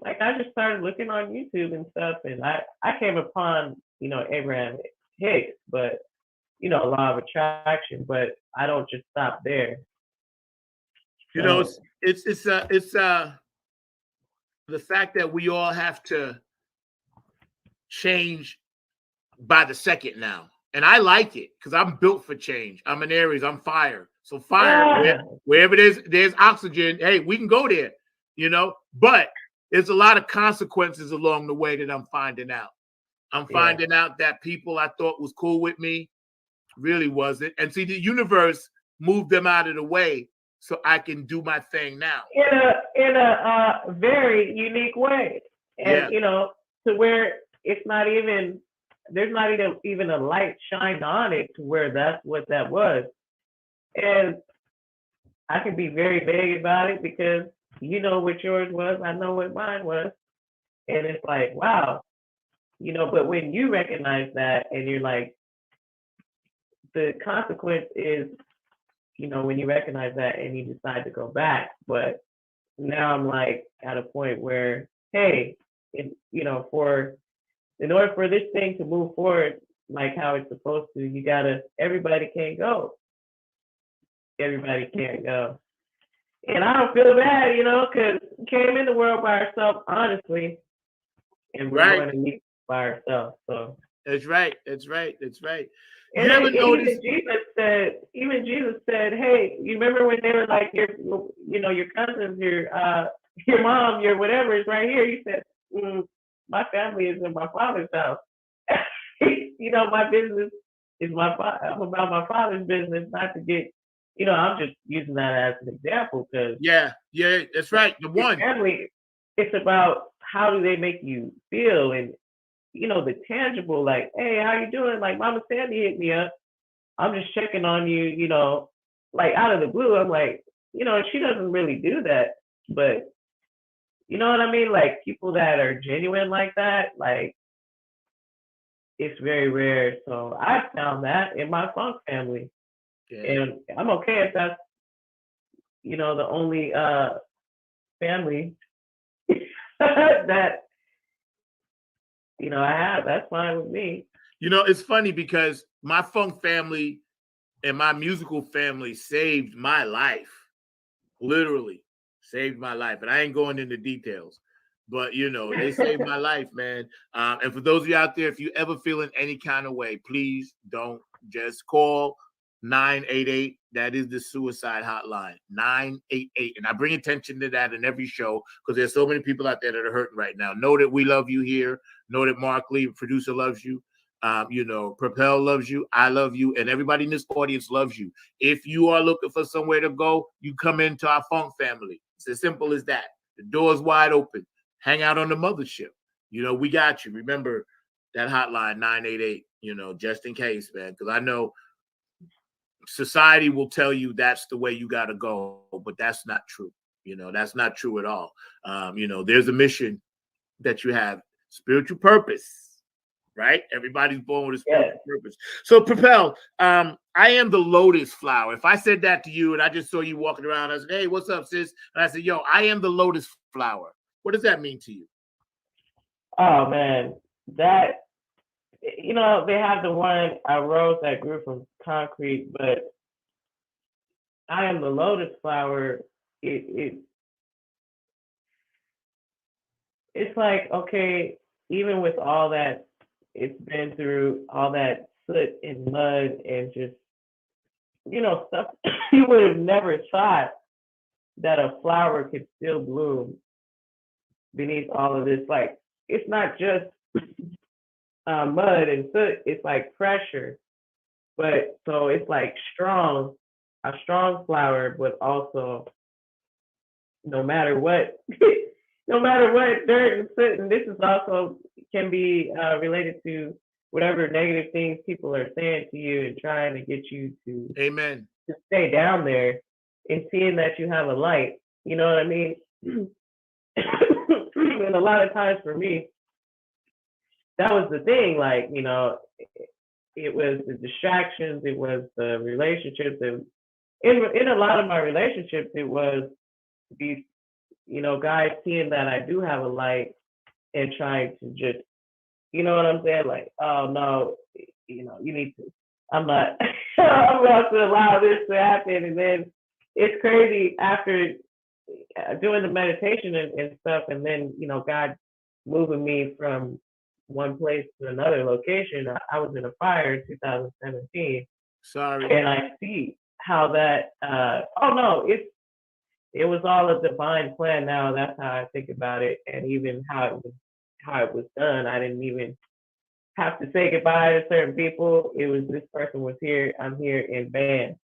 like, I just started looking on YouTube and stuff, and I came upon, Abraham Hicks, but, law of attraction, but I don't just stop there. It's the fact that we all have to change by the second now. And I like it because I'm built for change. I'm an Aries. I'm fire. So fire, wherever there's oxygen, hey, we can go there, But there's a lot of consequences along the way that I'm finding out. I'm finding out that people I thought was cool with me really wasn't. And see, the universe moved them out of the way so I can do my thing now. In a very unique way. And, to where it's not even, there's not even a light shined on it to where that's what that was. And I can be very vague about it because you know what yours was, I know what mine was. And it's like, wow, but when you recognize that and you're like, the consequence is, when you recognize that and you decide to go back. But now I'm like at a point where, hey, in order for this thing to move forward like how it's supposed to, everybody can't go. Everybody can't go. And I don't feel bad, because we came in the world by ourselves, honestly. And we're going to meet by ourselves. So That's right. That's right. That's right. And even Jesus said, hey, you remember when they were like, your cousins, your mom, your whatever is right here. He said, my family is in my Father's house. My business is I'm about my Father's business, not to get, I'm just using that as an example because that's right. The one family, it's about how do they make you feel and the tangible, like, hey, how you doing? Like, Mama Sandy hit me up. I'm just checking on you, like out of the blue. I'm like, she doesn't really do that, but you know what I mean? Like people that are genuine like that, like it's very rare. So I found that in my funk family. And I'm okay if that's, the only family that, I have. That's fine with me. It's funny because my funk family and my musical family saved my life. Literally saved my life. And I ain't going into details. But you know, they saved my life, man. And for those of you out there, if you ever feel in any kind of way, please don't just call 988. That is the suicide hotline, 988. And I bring attention to that in every show because there's so many people out there that are hurting right now. Know that we love you here. Know that Mark Lee, producer, loves you. You know, Propel loves you. I love you. And everybody in this audience loves you. If you are looking for somewhere to go, you come into our Funk family. It's as simple as that. The door's wide open. Hang out on the mothership. You know, we got you. Remember that hotline, 988, you know, just in case, man. Because I know society will tell you that's the way you got to go, but that's not true. You know, that's not true at all. You know, there's a mission that you have, spiritual purpose, right? Everybody's born with a spiritual purpose. So, Propel, I am the lotus flower. If I said that to you and I just saw you walking around, I said, hey, what's up, sis? And I said, yo, I am the lotus flower. What does that mean to you? Oh man, that, you know, they have the one, I rose that grew from concrete, but I am the lotus flower. It's like, okay, even with all that it's been through, all that soot and mud and just, you know, stuff you would have never thought that a flower could still bloom beneath all of this. Like, it's not just mud and soot, it's like pressure. But so it's like a strong flower, but also no matter what, no matter what dirt and soot, and this is also can be related to whatever negative things people are saying to you and trying to get you to Amen. To stay down there and seeing that you have a light. You know what I mean? And a lot of times for me, that was the thing. Like, you know, it was the distractions, it was the relationships, and in a lot of my relationships, it was these, you know, guys seeing that I do have a light and trying to just, you know what I'm saying? Like, oh no, you know, you need to. I'm not. I'm about to allow this to happen, and then it's crazy after doing the meditation and stuff, and then, you know, God moving me from one place to another location. I was in a fire in 2017. Sorry. And I see how that. Oh no, it was all a divine plan. Now that's how I think about it, and even how it was done. I didn't even have to say goodbye to certain people. It was, this person was here, I'm here, and bam,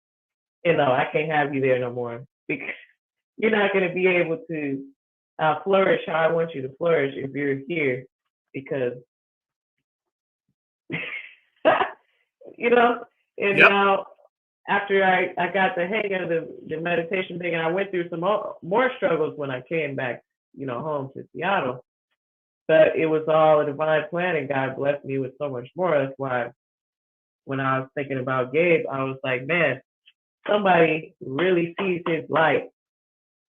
you know, I can't have you there no more because you're not going to be able to flourish how I want you to flourish if you're here, because you know. And now after I got the hang of the meditation thing, and I went through some more struggles when I came back, you know, home to Seattle. But it was all a divine plan, and God blessed me with so much more. That's why when I was thinking about Gabe, I was like, man, somebody really sees his light.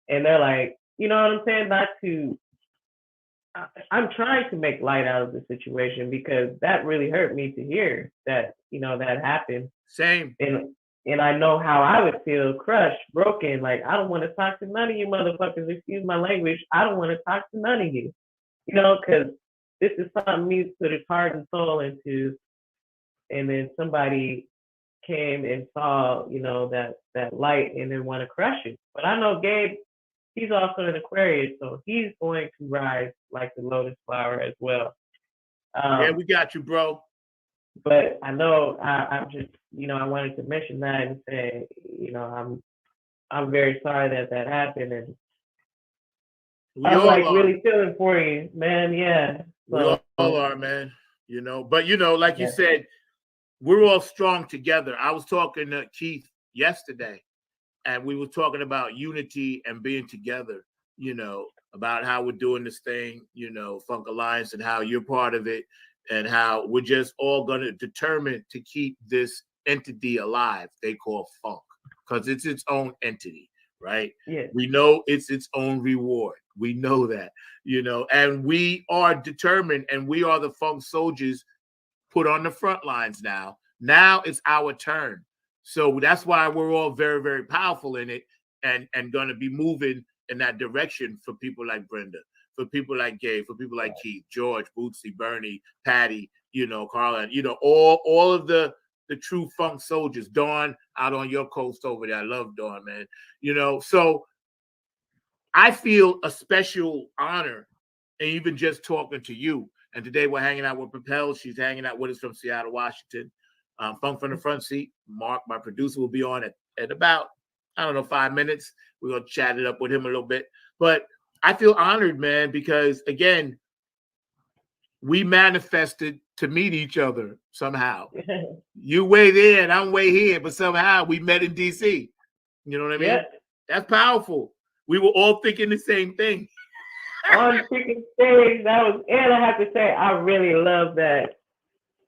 And they're like, you know what I'm saying? I'm trying to make light out of the situation, because that really hurt me to hear that, you know, that happened. Same. And I know how I would feel, crushed, broken. Like, I don't want to talk to none of you motherfuckers. Excuse my language. I don't want to talk to none of you. You know, because this is something me put his heart and soul into. And then somebody came and saw, you know, that light and then want to crush it. But I know Gabe, he's also an Aquarius, so he's going to rise like the lotus flower as well. Yeah, we got you, bro. But I know I'm just, you know, I wanted to mention that and say, you know, I'm very sorry that happened, and I'm like really feeling for you, man. Yeah, so, we all are, man. You know, but you know, like you said, we're all strong together. I was talking to Keith yesterday, and we were talking about unity and being together, you know, about how we're doing this thing, you know, Funk Alliance, and how you're part of it, and how we're just all going to determine to keep this entity alive they call Funk, because it's its own entity, right? Yeah. We know it's its own reward. We know that, you know, and we are determined, and we are the Funk soldiers put on the front lines now. Now it's our turn. So that's why we're all very, very powerful in it, and going to be moving in that direction for people like Brenda. for people like Gabe, for people like Keith, George, Bootsy, Bernie, Patty, Carla, all of the true funk soldiers. Dawn out on your coast over there. I love Dawn, man. So I feel a special honor, and even just talking to you. And today we're hanging out with Propel. She's hanging out with us from Seattle, Washington. Funk from the Front Seat. Mark, my producer, will be on at about, 5 minutes. We're going to chat it up with him a little bit. But I feel honored, man, because, again, we manifested to meet each other somehow. You way there and I'm way here, but somehow we met in D.C. You know what I mean? Yeah. That's powerful. We were all thinking the same thing. On freaking stage, and I have to say, I really love that.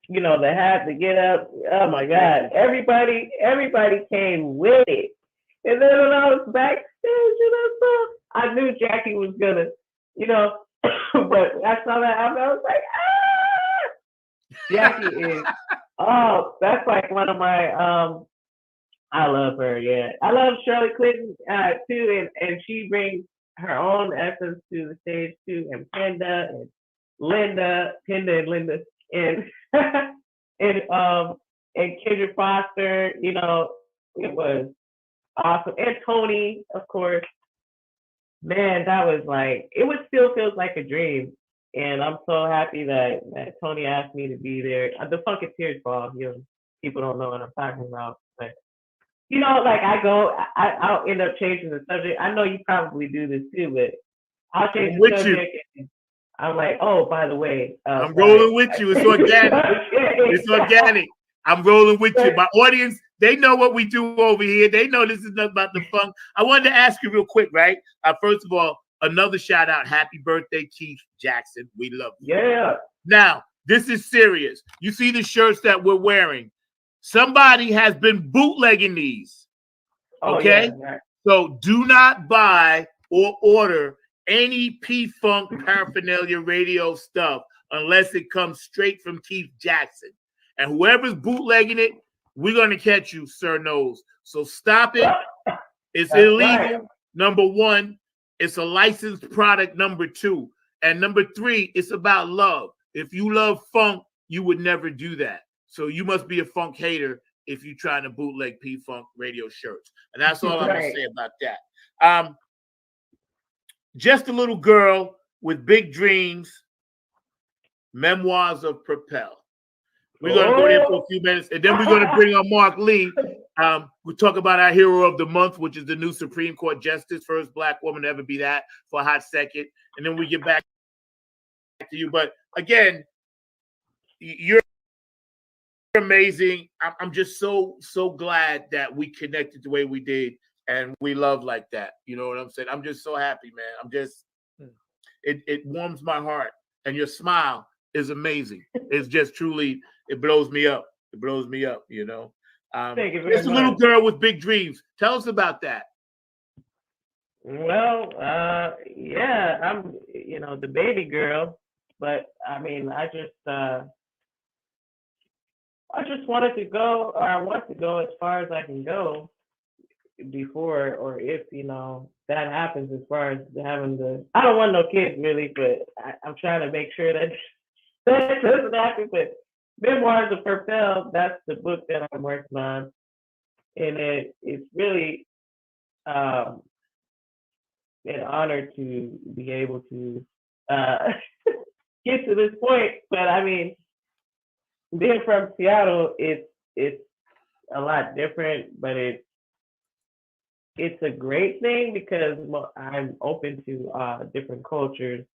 The hat, the get up. Oh my God. Everybody came with it. And then when I was backstage, I knew Jackie was gonna, but I saw that album, I was like, Jackie is, that's like one of my, I love her, yeah. I love Shirley Clinton too, and she brings her own essence to the stage too, and Penda and Linda, and and Kendra Foster, it was awesome. And Tony, of course. Man, that was like, still feels like a dream. And I'm so happy that Tony asked me to be there. The Funketeers Ball, people don't know what I'm talking about. But, like I'll end up changing the subject. I know you probably do this too, but I'll change the subject. And I'm like, oh, by the way. I'm rolling with you. It's organic. It's organic. I'm rolling with you. My audience, they know what we do over here. They know this is nothing about the funk. I wanted to ask you real quick, right? First of all, another shout out. Happy birthday, Keith Jackson. We love you. Yeah. Now, this is serious. You see the shirts that we're wearing. Somebody has been bootlegging these. Okay? Oh, yeah. So do not buy or order any P-Funk paraphernalia radio stuff unless it comes straight from Keith Jackson. And whoever's bootlegging it, we're going to catch you, Sir Knows. So stop it. It's illegal. Right. Number one, it's a licensed product. Number two. And number three, it's about love. If you love funk, you would never do that. So you must be a funk hater if you're trying to bootleg P-Funk radio shirts. And that's all I'm going to say about that. Just a little girl with big dreams. Memoirs of Propel. We're going to go there for a few minutes, and then we're going to bring on Mark Lee. We'll talk about our hero of the month, which is the new Supreme Court Justice, first Black woman to ever be that, for a hot second. And then we get back to you. But again, you're amazing. I'm just so glad that we connected the way we did, and we love like that. You know what I'm saying? I'm just so happy, man. It warms my heart, and your smile is amazing. It's just truly, it blows me up. It blows me up, Thank you very it's a little girl with big dreams. Tell us about that. Well, yeah, I'm, the baby girl, but I mean, I just wanted to go, or I want to go as far as I can go before, or if, that happens, as far as having I don't want no kids really, but I'm trying to make sure that doesn't happen. But Memoirs of Propel, that's the book that I'm working on. And it's really an honor to be able to get to this point. But I mean, being from Seattle, it's a lot different, but it's a great thing because I'm open to different cultures,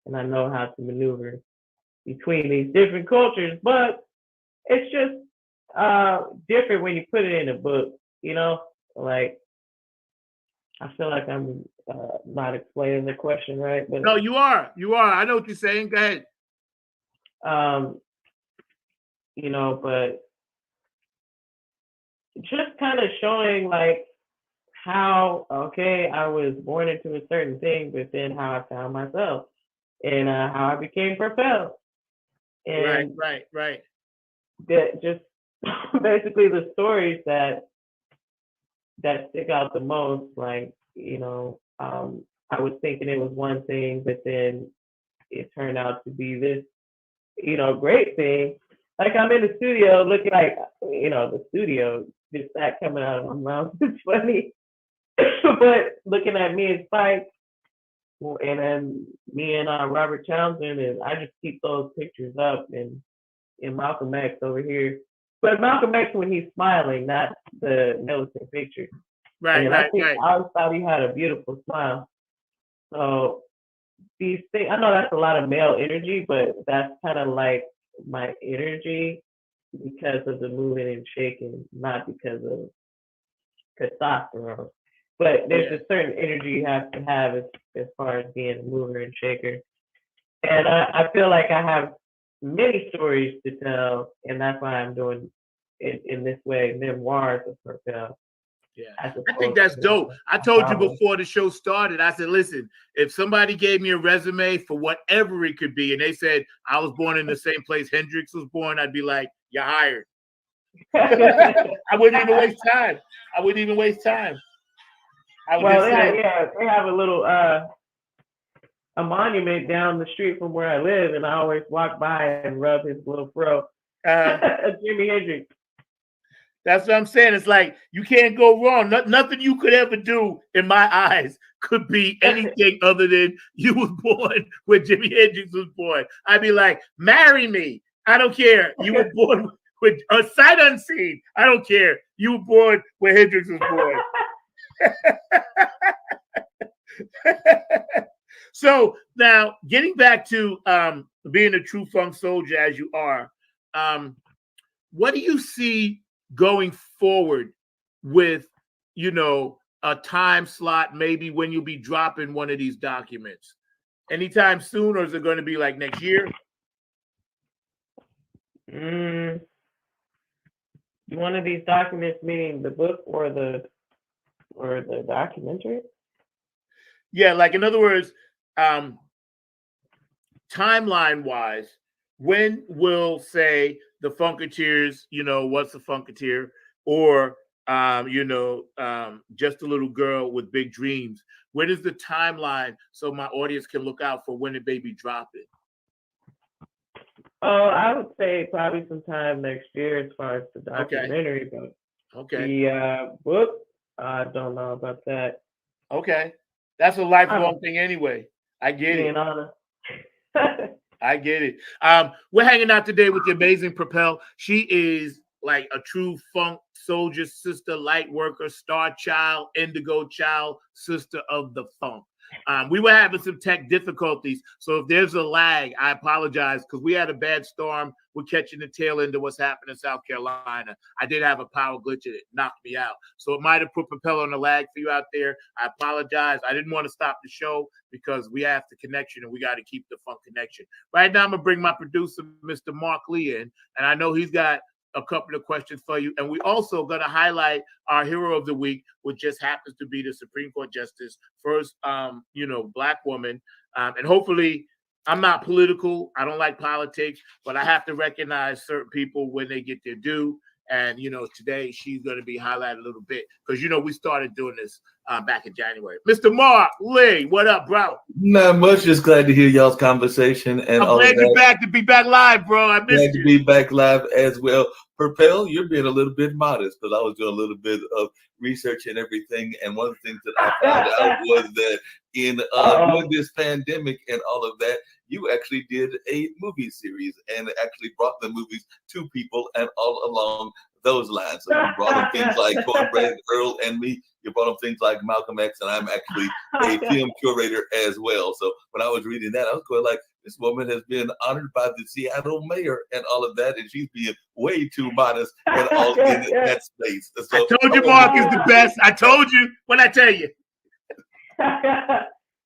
and I know how to maneuver between these different cultures. But it's just different when you put it in a book, like, I feel like I'm not explaining the question right, but no, you are. I know what you're saying. Go ahead. But just kind of showing like how, I was born into a certain thing, but then how I found myself and how I became Propel. And right. That just basically the stories that stick out the most. Like, I I was thinking it was one thing, but then it turned out to be this, great thing. Like I'm in the studio looking like, the studio, just that coming out of my mouth is funny. But looking at me and Spike, and then me and Robert Townsend, and I just keep those pictures up, and Malcolm X over here. But Malcolm X when he's smiling, not the militant picture. Right, And right, I always thought he had a beautiful smile. So these things, I know that's a lot of male energy, but that's kind of like my energy because of the moving and shaking, not because of testosterone. But there's a certain energy you have to have as far as being a mover and shaker. And I feel like I have many stories to tell, and that's why I'm doing it in this way, memoirs of Propel. Yeah, I think that's dope. I told you before the show started, I said, listen, if somebody gave me a resume for whatever it could be, and they said I was born in the same place Hendrix was born, I'd be like, you're hired. I wouldn't even waste time. They have a little a monument down the street from where I live, and I always walk by and rub his little fro. Jimi Hendrix. That's what I'm saying. It's like you can't go wrong. Nothing you could ever do in my eyes could be anything other than you was born where Jimi Hendrix was born. I'd be like, marry me. I don't care. You were born with a sight unseen. I don't care. You were born where Hendrix was born. So now getting back to being a true funk soldier as you are, what do you see going forward with, a time slot, maybe when you'll be dropping one of these documents? Anytime soon, or is it going to be like next year? One of these documents, meaning the book or the documentary? Yeah, like in other words, timeline wise, when will say the Funketeers, what's a Funketeer, or just a little girl with big dreams? When is the timeline so my audience can look out for when it may be dropping? Oh, I would say probably sometime next year as far as the documentary goes. Okay. The book, I don't know about that. Okay. That's a lifelong thing anyway. I get it. Honest. I get it. We're hanging out today with the amazing Propel. She is like a true funk soldier, sister, light worker, star child, indigo child, sister of the funk. We were having some tech difficulties, so if there's a lag, I apologize, because we had a bad storm. We're catching the tail end of what's happening in South Carolina. I did have a power glitch and it knocked me out, so it might have put Propel on the lag for you out there. I apologize. I didn't want to stop the show because we have the connection and we got to keep the funk connection. Right now, I'm gonna bring my producer, Mr. Mark Lee, in, and I know he's got a couple of questions for you. And we also going to highlight our hero of the week, which just happens to be the Supreme Court Justice, first, Black woman. And hopefully, I'm not political. I don't like politics, but I have to recognize certain people when they get their due. And, today she's going to be highlighted a little bit because, we started doing this back in January. Mr. Mark Lee, what up, bro? Not much. Just glad to hear y'all's conversation. And I'm glad you're back to be back live, bro. I missed glad to be back live as well. Propel, you're being a little bit modest because I was doing a little bit of research and everything. And one of the things that I found out was that in during this pandemic and all of that, you actually did a movie series and actually brought the movies to people and all along those lines. So you brought them things like Cornbread, Earl, and me. You brought them things like Malcolm X, and I'm actually a film curator as well. So when I was reading that, I was going like, this woman has been honored by the Seattle mayor and all of that, and she's being way too modest and all in that space. So, I told you Mark is the best. I told you. What'd I tell you?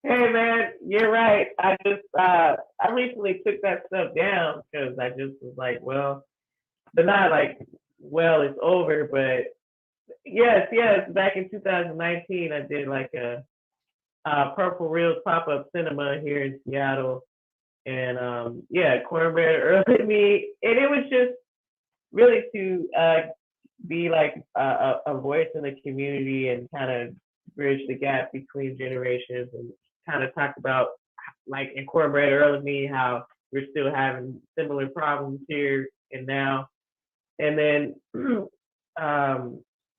Hey man, you're right. I just I recently took that stuff down because I just was like, well, but not like, well, it's over. But yes, back in 2019, I did like a Purple Reels pop-up cinema here in Seattle, and Cornbread, Earl, and me, and it was just really to be like a voice in the community and kind of bridge the gap between generations and kind of talked about, like in cornbread earlier me, how we're still having similar problems here and now. And then,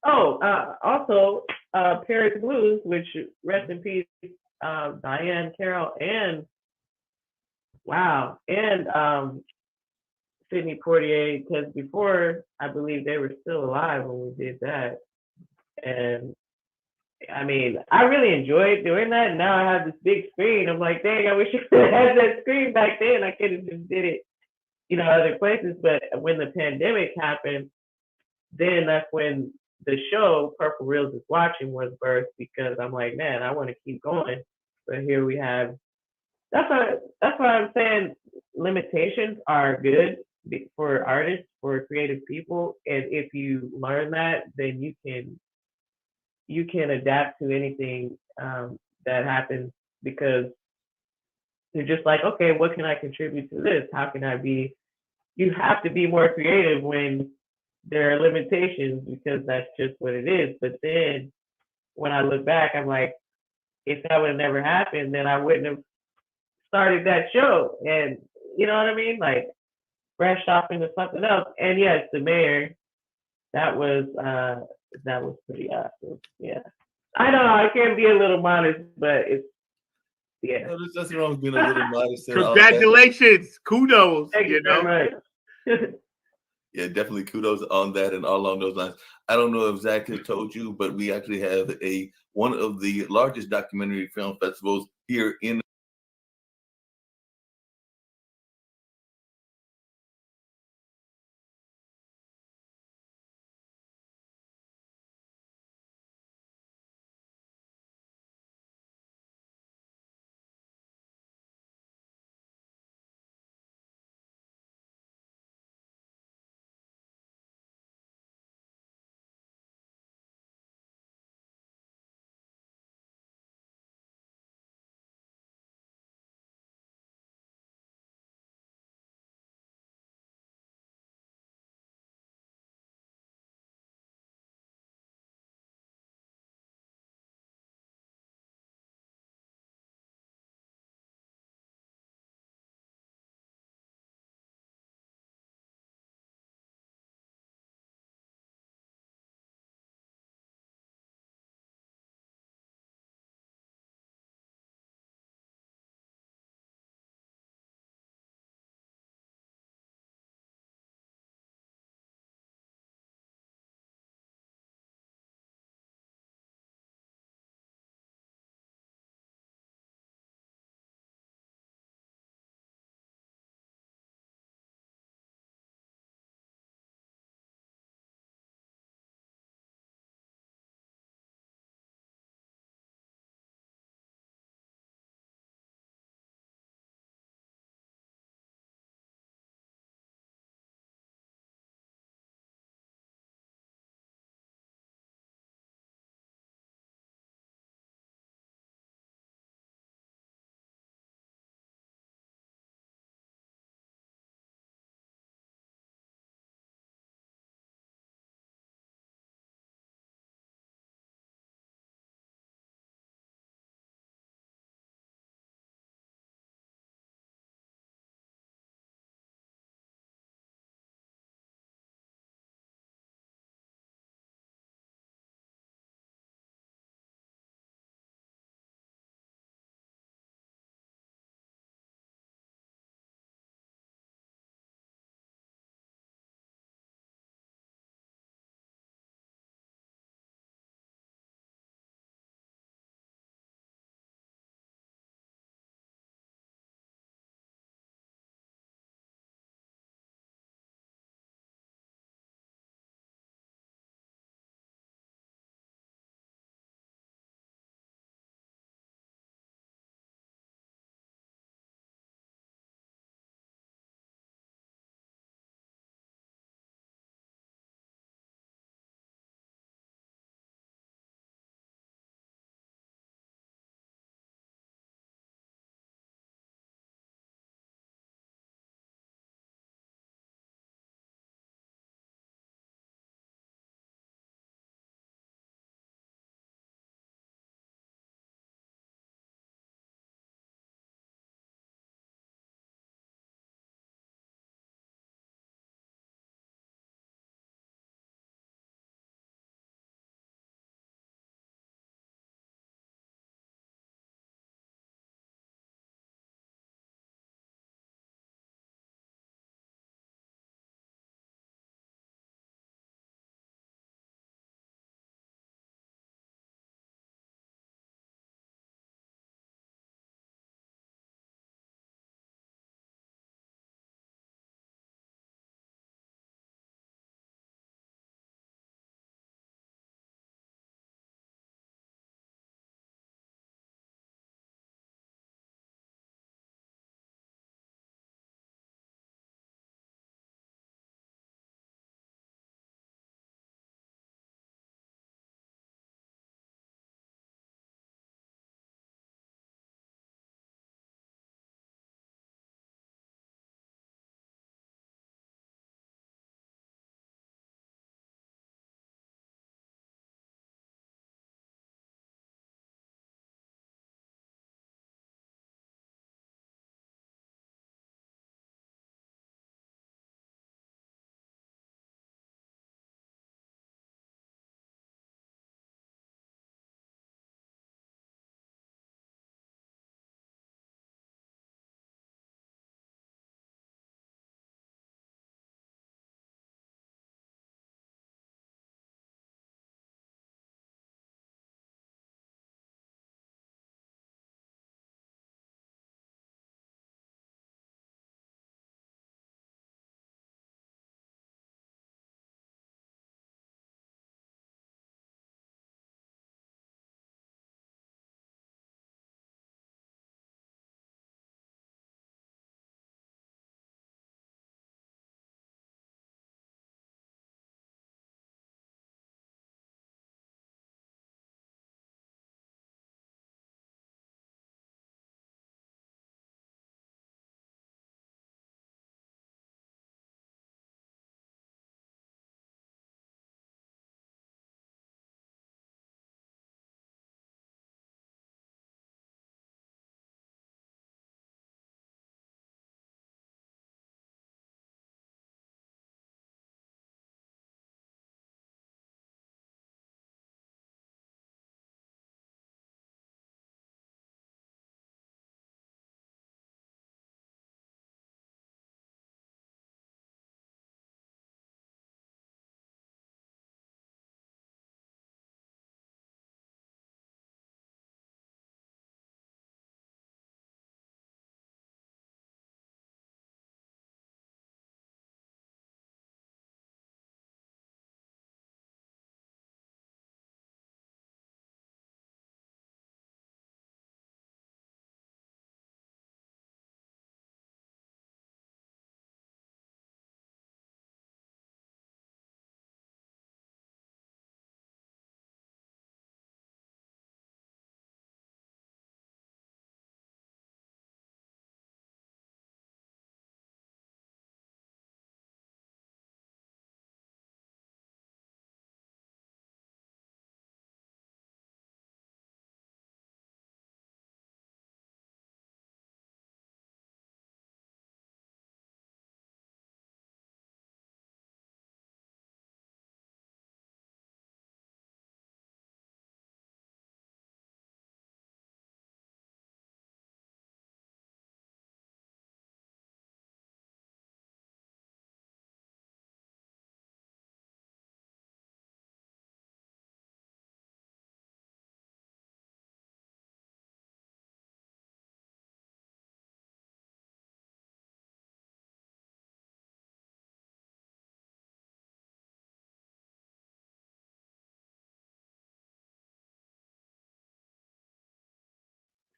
also Paris Blues, which rest in peace, Diane Carroll and wow, and Sidney Poitier, because before I believe they were still alive when we did that. And I mean, I really enjoyed doing that. And now I have this big screen. I'm like, dang, I wish I could have had that screen back then. I could have just did it, other places. But when the pandemic happened, then that's when the show Purple Reels is Watching was birthed, because I'm like, man, I want to keep going. But here we have. That's why I'm saying limitations are good for artists, for creative people, and if you learn that, then you can adapt to anything that happens, because you're just like, okay, what can I contribute to this? How can I be? You have to be more creative when there are limitations, because that's just what it is. But then when I look back, I'm like, if that would have never happened, then I wouldn't have started that show. And you know what I mean? Like branched off into something else. And yes, the mayor, that was pretty awesome. Yeah. I know I can be a little modest, but it's yeah. No, there's nothing wrong with being a little modest. And all that. Congratulations, kudos. Thank you very much. Yeah, definitely kudos on that and all along those lines. I don't know if Zach has told you, but we actually have one of the largest documentary film festivals here in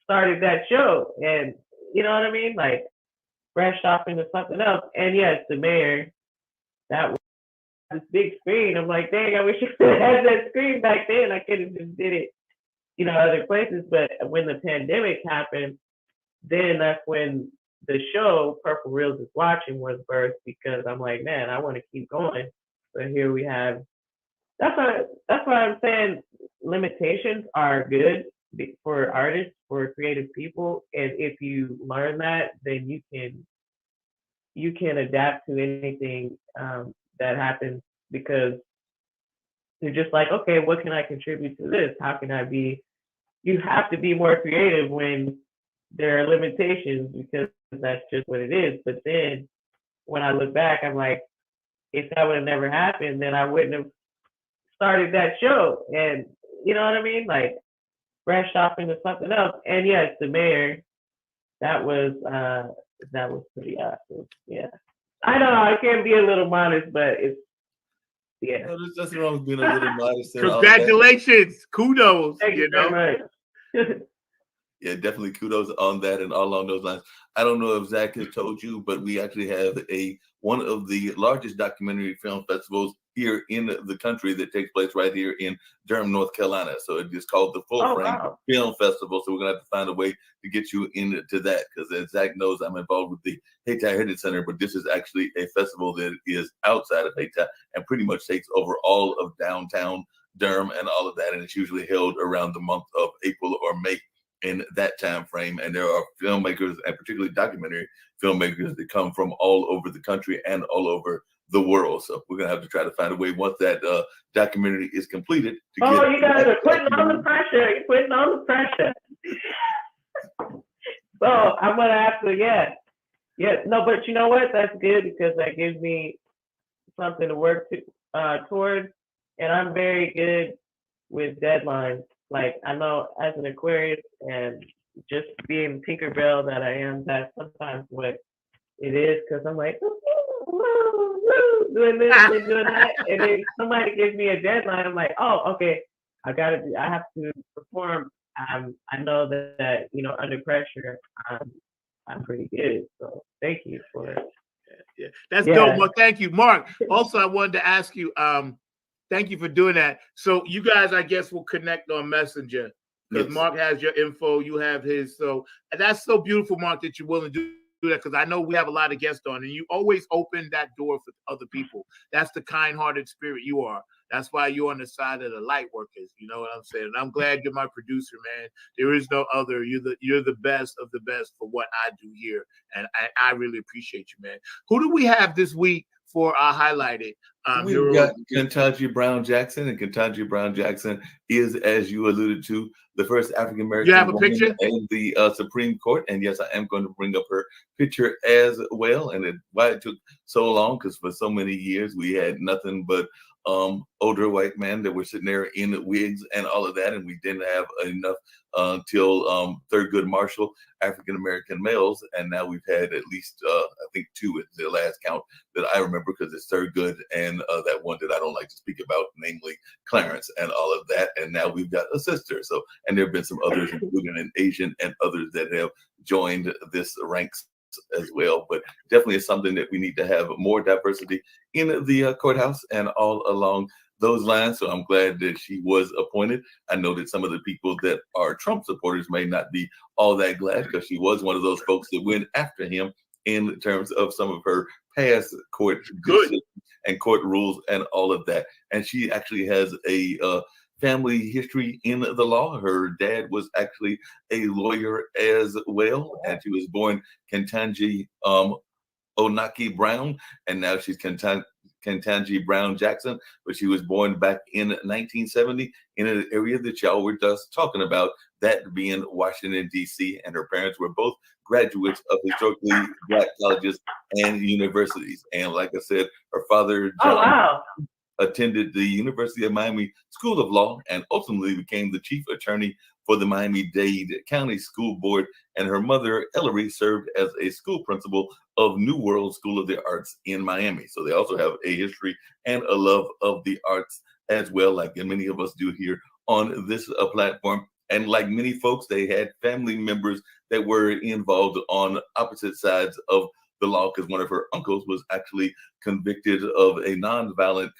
started that show, and you know what I mean, like brushed off into something else. And yes, the mayor, that was this big screen. I'm like, dang, I wish I had that screen back then. I could have just did it, other places. But when the pandemic happened, then that's when the show Purple Reels is Watching was birthed, because I'm like, man, I want to keep going. So here we have. That's why I'm saying limitations are good for artists, for creative people, and if you learn that, then you can adapt to anything that happens, because you're just like, okay, what can I contribute to this? How can I be? You have to be more creative when there are limitations, because that's just what it is. But then when I look back, I'm like, if that would have never happened, then I wouldn't have started that show. And you know what I mean? Like brushed off into something else. And yes, the mayor, that was pretty awesome. Yeah. I know I can be a little modest, but it's yeah. No, there's nothing wrong with being a little modest. And all that. Congratulations. Kudos. Thank you very much. Yeah, definitely kudos on that and all along those lines. I don't know if Zach has told you, but we actually have one of the largest documentary film festivals here in the country that takes place right here in Durham, North Carolina. So it is called the Full Frame Film Festival. So we're gonna have to find a way to get you into that, because as Zach knows, I'm involved with the Hayti Heritage Center, but this is actually a festival that is outside of Hayti and pretty much takes over all of downtown Durham and all of that. And it's usually held around the month of April or May in that time frame. And there are filmmakers, and particularly documentary filmmakers, that come from all over the country and all over the world. So we're gonna have to try to find a way, once that documentary is completed, to get you guys are putting on the pressure. You're putting on the pressure. So I'm gonna have to, no, but you know what? That's good, because that gives me something to work towards. And I'm very good with deadlines. Like, I know as an Aquarius, and just being Tinkerbell that I am, that's sometimes what it is, because I'm like, doing this and doing that, and then somebody gives me a deadline. I'm like, oh, okay, I have to perform. I know that under pressure, I'm pretty good. So thank you for it. Yeah, that's dope. Well, thank you, Mark. Also, I wanted to ask you, thank you for doing that. So you guys, I guess, will connect on Messenger, because Mark has your info, you have his. So that's so beautiful, Mark, that you're willing to do that, because I know we have a lot of guests on, and you always open that door for other people. That's the kind-hearted spirit you are. That's why you're on the side of the light workers. You know what I'm saying? And I'm glad you're my producer, man. There is no other. You're the best of the best for what I do here, and I really appreciate you, man. Who do we have this week for our highlighted? We've got Ketanji Brown Jackson, and Ketanji Brown Jackson is, as you alluded to, the first African American woman in the Supreme Court. And yes, I am going to bring up her picture as well. And why it took so long, because for so many years we had nothing but older white men that were sitting there in wigs and all of that, and we didn't have enough till Thurgood Marshall African American males, and now we've had at least I think 2 at the last count that I remember, because it's Thurgood and that one that I don't like to speak about, namely Clarence and all of that. And now we've got a sister. So, and there have been some others, including an Asian and others, that have joined this ranks as well. But definitely it's something that we need to have more diversity in the courthouse and all along those lines. So I'm glad that she was appointed. I know that some of the people that are Trump supporters may not be all that glad, because she was one of those folks that went after him in terms of some of her past court decisions and court rules and all of that. And she actually has a family history in the law. Her dad was actually a lawyer as well, and she was born Ketanji Onaki Brown, and now she's Ketanji Brown Jackson, but she was born back in 1970 in an area that y'all were just talking about, that being Washington, D.C., and her parents were both graduates of historically Black colleges and universities. And like I said, her father, John, attended the University of Miami School of Law and ultimately became the chief attorney for the Miami-Dade County School Board. And her mother, Ellery, served as a school principal of New World School of the Arts in Miami. So they also have a history and a love of the arts as well, like many of us do here on this platform. And like many folks, they had family members that were involved on opposite sides of the law, because one of her uncles was actually convicted of a nonviolent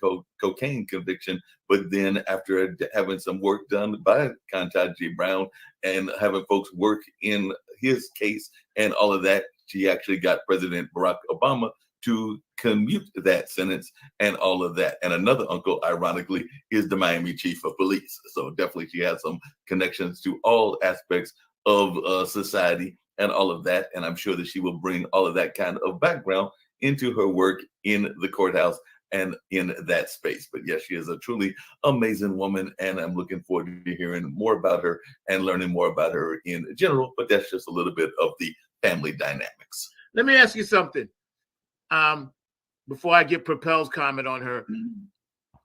cocaine conviction. But then after having some work done by Ketanji Brown and having folks work in his case and all of that, she actually got President Barack Obama to commute that sentence and all of that. And another uncle, ironically, is the Miami chief of police. So definitely she has some connections to all aspects of society and all of that. And I'm sure that she will bring all of that kind of background into her work in the courthouse and in that space. But yes, she is a truly amazing woman, and I'm looking forward to hearing more about her and learning more about her in general. But that's just a little bit of the family dynamics. Let me ask you something. Before I get Propel's comment on her,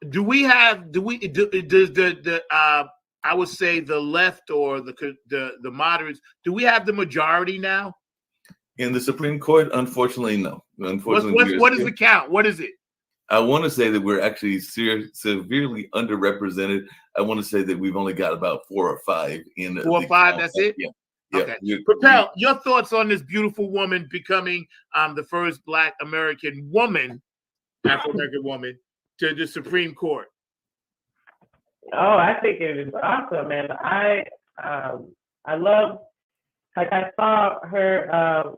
does the I would say the left or the moderates, do we have the majority now? In the Supreme Court, unfortunately, no. Unfortunately, what is the count? What is it? I want to say that we're actually severely underrepresented. I want to say that we've only got about 4 or 5 in 4 or 5. That's it. Yeah. Okay. Propel, your thoughts on this beautiful woman becoming the first Black American woman, Afro-American woman, to the Supreme Court? Oh, I think it is awesome, and I love, like, I saw her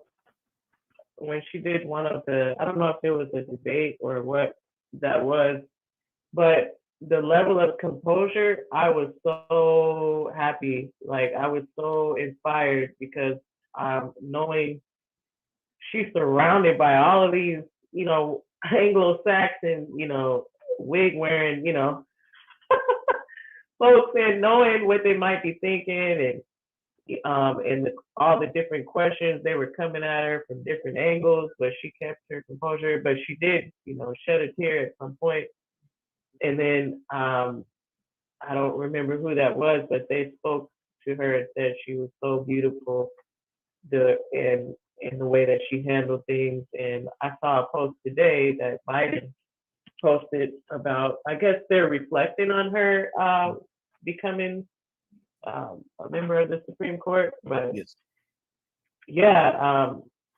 when she did one of the, I don't know if it was a debate or what that was, but the level of composure, I was so happy. Like, I was so inspired because knowing she's surrounded by all of these, Anglo-Saxon, wig wearing, folks, and knowing what they might be thinking, and all the different questions they were coming at her from different angles, but she kept her composure. But she did, shed a tear at some point. And then I don't remember who that was, but they spoke to her and said she was so beautiful in the way that she handled things. And I saw a post today that Biden posted about, I guess they're reflecting on her becoming a member of the Supreme Court. But yes. Yeah,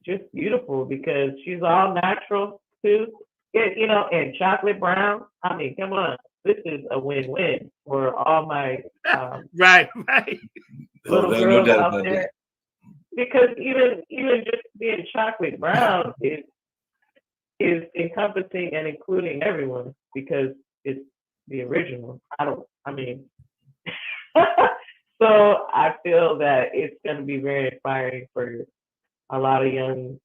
just beautiful because she's all natural too. And chocolate brown. I mean, come on, this is a win-win for all my right. little girls out there. Because even just being chocolate brown is encompassing and including everyone because it's the original. So I feel that it's going to be very inspiring for a lot of young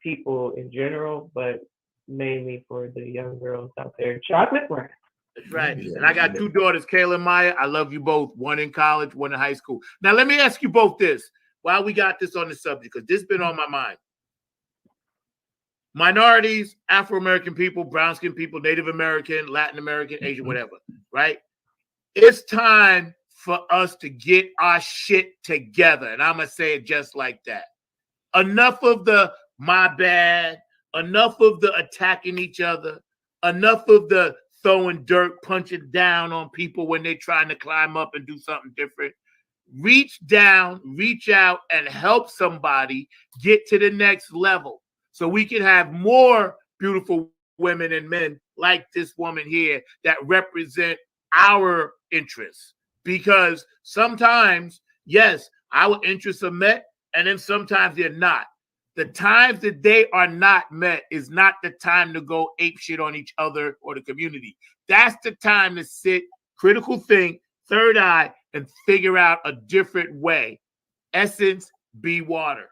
people in general, but mainly for the young girls out there. Chocolate brown. That's right. And I got 2 daughters, Kayla and Maya. I love you both. One in college, one in high school. Now, let me ask you both this while we got this on the subject, because this has been on my mind. Minorities, Afro-American people, brown-skinned people, Native American, Latin American, Asian, whatever, right? It's time for us to get our shit together. And I'm going to say it just like that. Enough of the my bad, enough of the attacking each other, enough of the throwing dirt, punching down on people when they're trying to climb up and do something different. Reach down, reach out, and help somebody get to the next level so we can have more beautiful women and men like this woman here that represent our interests. Because sometimes, yes, our interests are met, and then sometimes they're not. The times that they are not met is not the time to go ape shit on each other or the community. That's the time to sit, critical think, third eye, and figure out a different way. Essence, be water.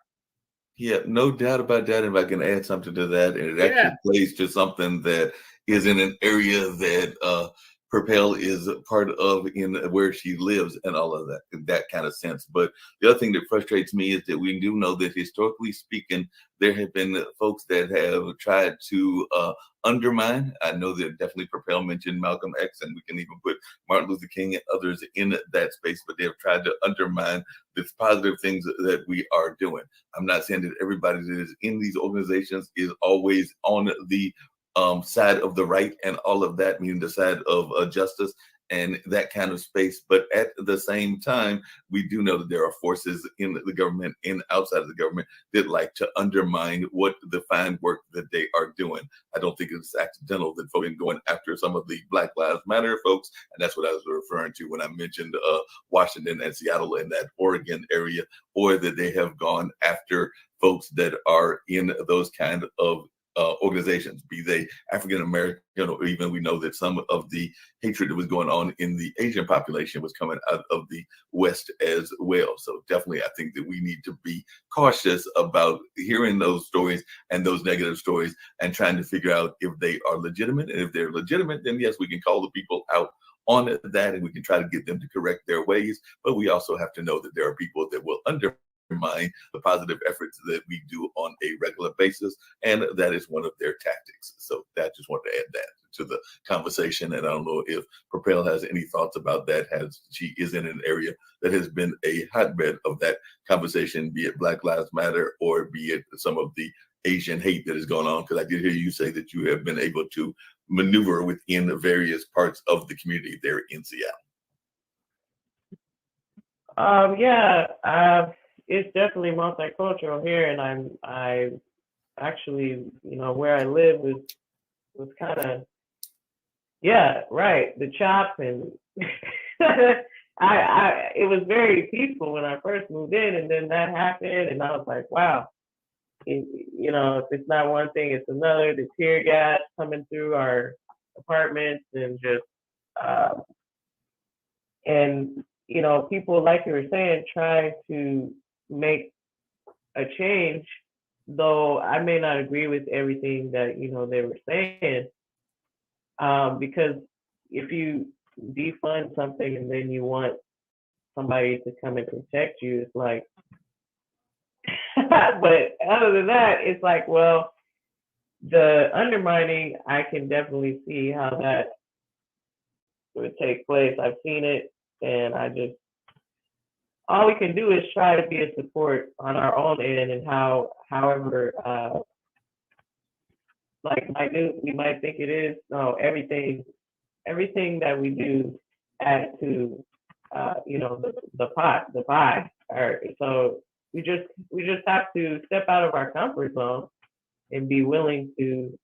Yeah, no doubt about that. If I can add something to that, and it actually plays to something that is in an area that Propel is part of in where she lives and all of that kind of sense. But the other thing that frustrates me is that we do know that historically speaking, there have been folks that have tried to undermine. I know that definitely Propel mentioned Malcolm X, and we can even put Martin Luther King and others in that space, but they have tried to undermine the positive things that we are doing. I'm not saying that everybody that is in these organizations is always on the side of the right and all of that, meaning the side of justice and that kind of space. But at the same time, we do know that there are forces in the government and outside of the government that like to undermine what the fine work that they are doing. I don't think it's accidental that folks are going after some of the Black Lives Matter folks, and that's what I was referring to when I mentioned Washington and Seattle and that Oregon area, or that they have gone after folks that are in those kind of organizations, be they African American, or even we know that some of the hatred that was going on in the Asian population was coming out of the West as well. So definitely, I think that we need to be cautious about hearing those stories and those negative stories and trying to figure out if they are legitimate. And if they're legitimate, then yes, we can call the people out on that and we can try to get them to correct their ways. But we also have to know that there are people that will undermine the positive efforts that we do on a regular basis, and that is one of their tactics. So that just wanted to add that to the conversation, and I don't know if Propel has any thoughts about that, as she is in an area that has been a hotbed of that conversation, be it Black Lives Matter or be it some of the Asian hate that is going on, because I did hear you say that you have been able to maneuver within the various parts of the community there in Seattle. It's definitely multicultural here, and I actually, where I live was kind of, the chop, and it was very peaceful when I first moved in, and then that happened, and I was like, wow, if it's not one thing, it's another. The tear gas coming through our apartments, and just people, like you were saying, trying to make a change, though I may not agree with everything that they were saying, because if you defund something and then you want somebody to come and protect you, it's like but other than that, it's like, well, the undermining, I can definitely see how that would take place. I've seen it, and all we can do is try to be a support on our own end, and however minute we might think it is. No, everything that we do adds to the pie. So we just have to step out of our comfort zone and be willing to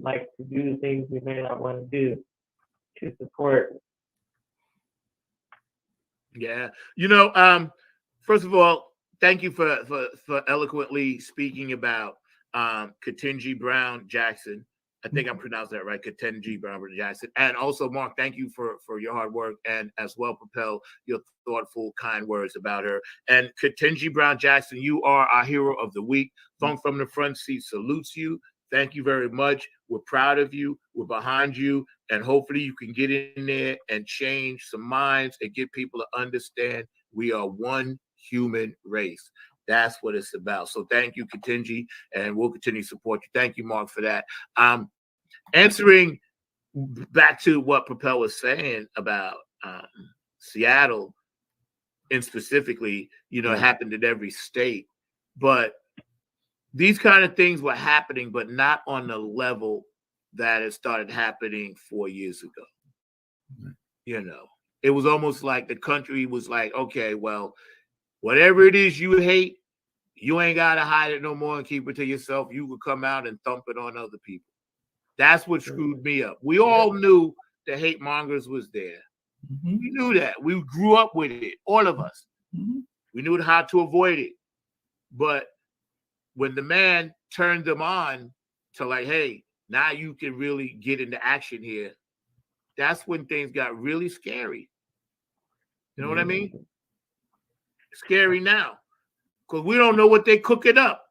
do the things we may not want to do to support. Yeah. First of all, thank you for eloquently speaking about Ketanji Brown Jackson. I think I'm pronouncing that right, Ketanji Brown Jackson. And also, Mark, thank you for your hard work, and as well, Propel, your thoughtful, kind words about her. And Ketanji Brown Jackson, you are our hero of the week. Funk from the Front Seat salutes you. Thank you very much. We're proud of you. We're behind you. And hopefully you can get in there and change some minds and get people to understand we are one human race. That's what it's about. So thank you, Ketanji, and we'll continue to support you. Thank you, Mark, for that. Answering back to what Propel was saying about Seattle, and specifically, it happened in every state. But these kind of things were happening, but not on the level that it started happening 4 years ago. It was almost like the country was like, okay, well, whatever it is you hate, you ain't got to hide it no more and keep it to yourself. You could come out and thump it on other people. That's what screwed me up. We all knew the hate mongers was there. Mm-hmm. We knew that. We grew up with it, all of us. Mm-hmm. We knew how to avoid it. But when the man turned them on to like, hey, now you can really get into action here, that's when things got really scary. You know what I mean? Scary now. Because we don't know what they're cooking up.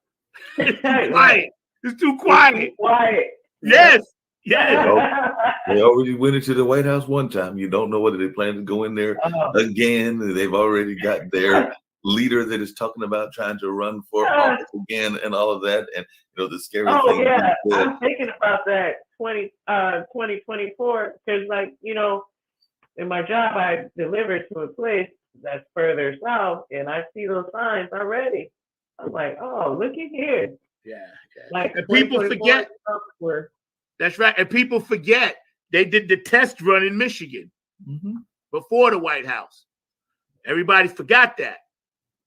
It's too quiet. It's too quiet. Yes. Yeah. They already went into the White House one time. You don't know whether they plan to go in there again. They've already got their leader that is talking about trying to run for office again and all of that. And the scary thing. Oh yeah, I'm thinking about that 2024 because in my job I deliver to a place that's further south, and I see those signs already. I'm like, oh, look at here. Yeah. Like and people forget. That's right. And people forget they did the test run in Michigan. before the White House. Everybody forgot that.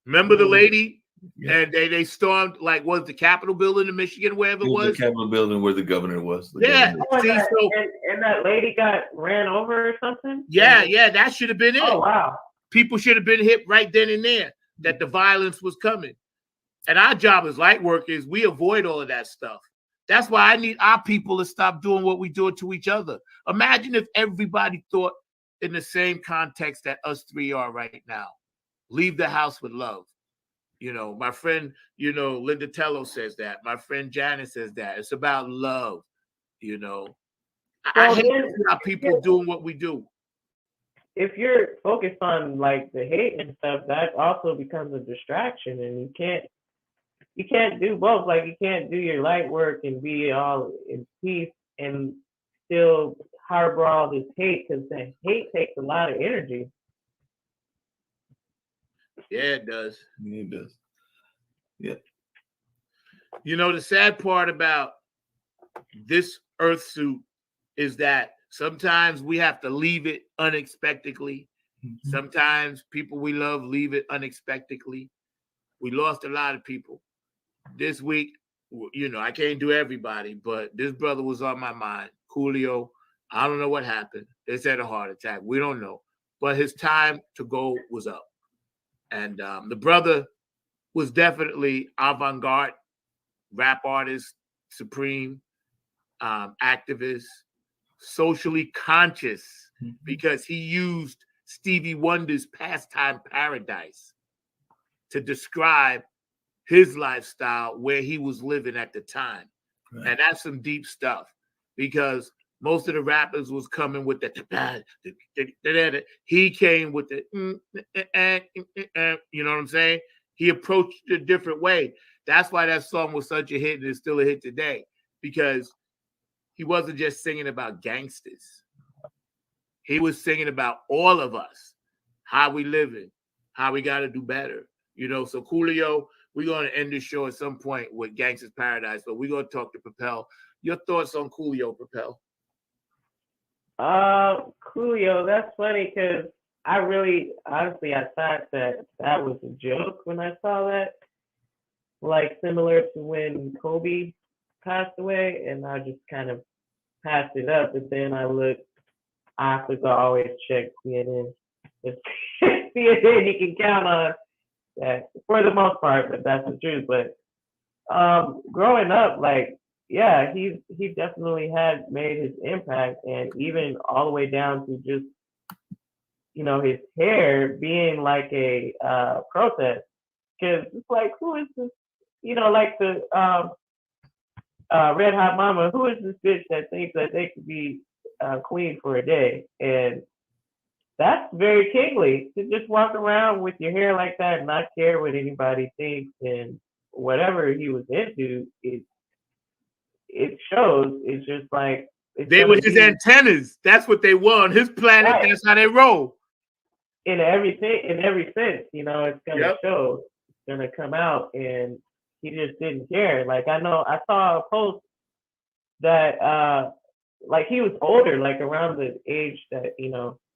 Remember the lady? Yeah. And they stormed, like, was the Capitol building in Michigan, wherever it was? The Capitol building where the governor was. Yeah. Oh, See, so and that lady got ran over or something? yeah, that should have been it. Oh, wow. People should have been hit right then and there that the violence was coming. And our job as light workers, we avoid all of that stuff. That's why I need our people to stop doing what we do to each other. Imagine if everybody thought in the same context that us three are right now. Leave the house with love. You know, my friend, Linda Tello says that. My friend Janice says that. It's about love, I hate to see how people doing what we do. If you're focused on like the hate and stuff, that also becomes a distraction, and you can't do both. Like, you can't do your light work and be all in peace and still harbor all this hate, because the hate takes a lot of energy. Yeah, it does. Yeah, it does. Yeah. The sad part about this Earth suit is that sometimes we have to leave it unexpectedly. Mm-hmm. Sometimes people we love leave it unexpectedly. We lost a lot of people. This week, I can't do everybody, but this brother was on my mind. Coolio, I don't know what happened. They said a heart attack. We don't know. But his time to go was up. And the brother was definitely avant-garde, rap artist, supreme, activist, socially conscious, because he used Stevie Wonder's Pastime Paradise to describe his lifestyle where he was living at the time. Right. And that's some deep stuff, because most of the rappers was coming with the he came with the you know what I'm saying? He approached it a different way. That's why that song was such a hit, and it's still a hit today, because he wasn't just singing about gangsters. He was singing about all of us, how we living, how we got to do better. So Coolio, we're going to end this show at some point with Gangsta's Paradise, but we're going to talk to Propel. Your thoughts on Coolio, Propel? Coolio, that's funny, because I thought that was a joke when I saw that, like similar to when Kobe passed away, and I just kind of passed it up. But then I looked, I always check CNN. CNN you can count on that for the most part, but that's the truth. But growing up, like, yeah, he definitely had made his impact, and even all the way down to just, his hair being like a protest. Because it's like, who is this? Like the Red Hot Mama, who is this bitch that thinks that they could be queen for a day? And that's very kingly, to just walk around with your hair like that and not care what anybody thinks. And whatever he was into, it shows. It's just like, they were his antennas. That's what they were on his planet. Right. That's how they roll. In every sense, it's gonna show. It's gonna come out, and he just didn't care. Like, I know I saw a post that like he was older, like around the age that,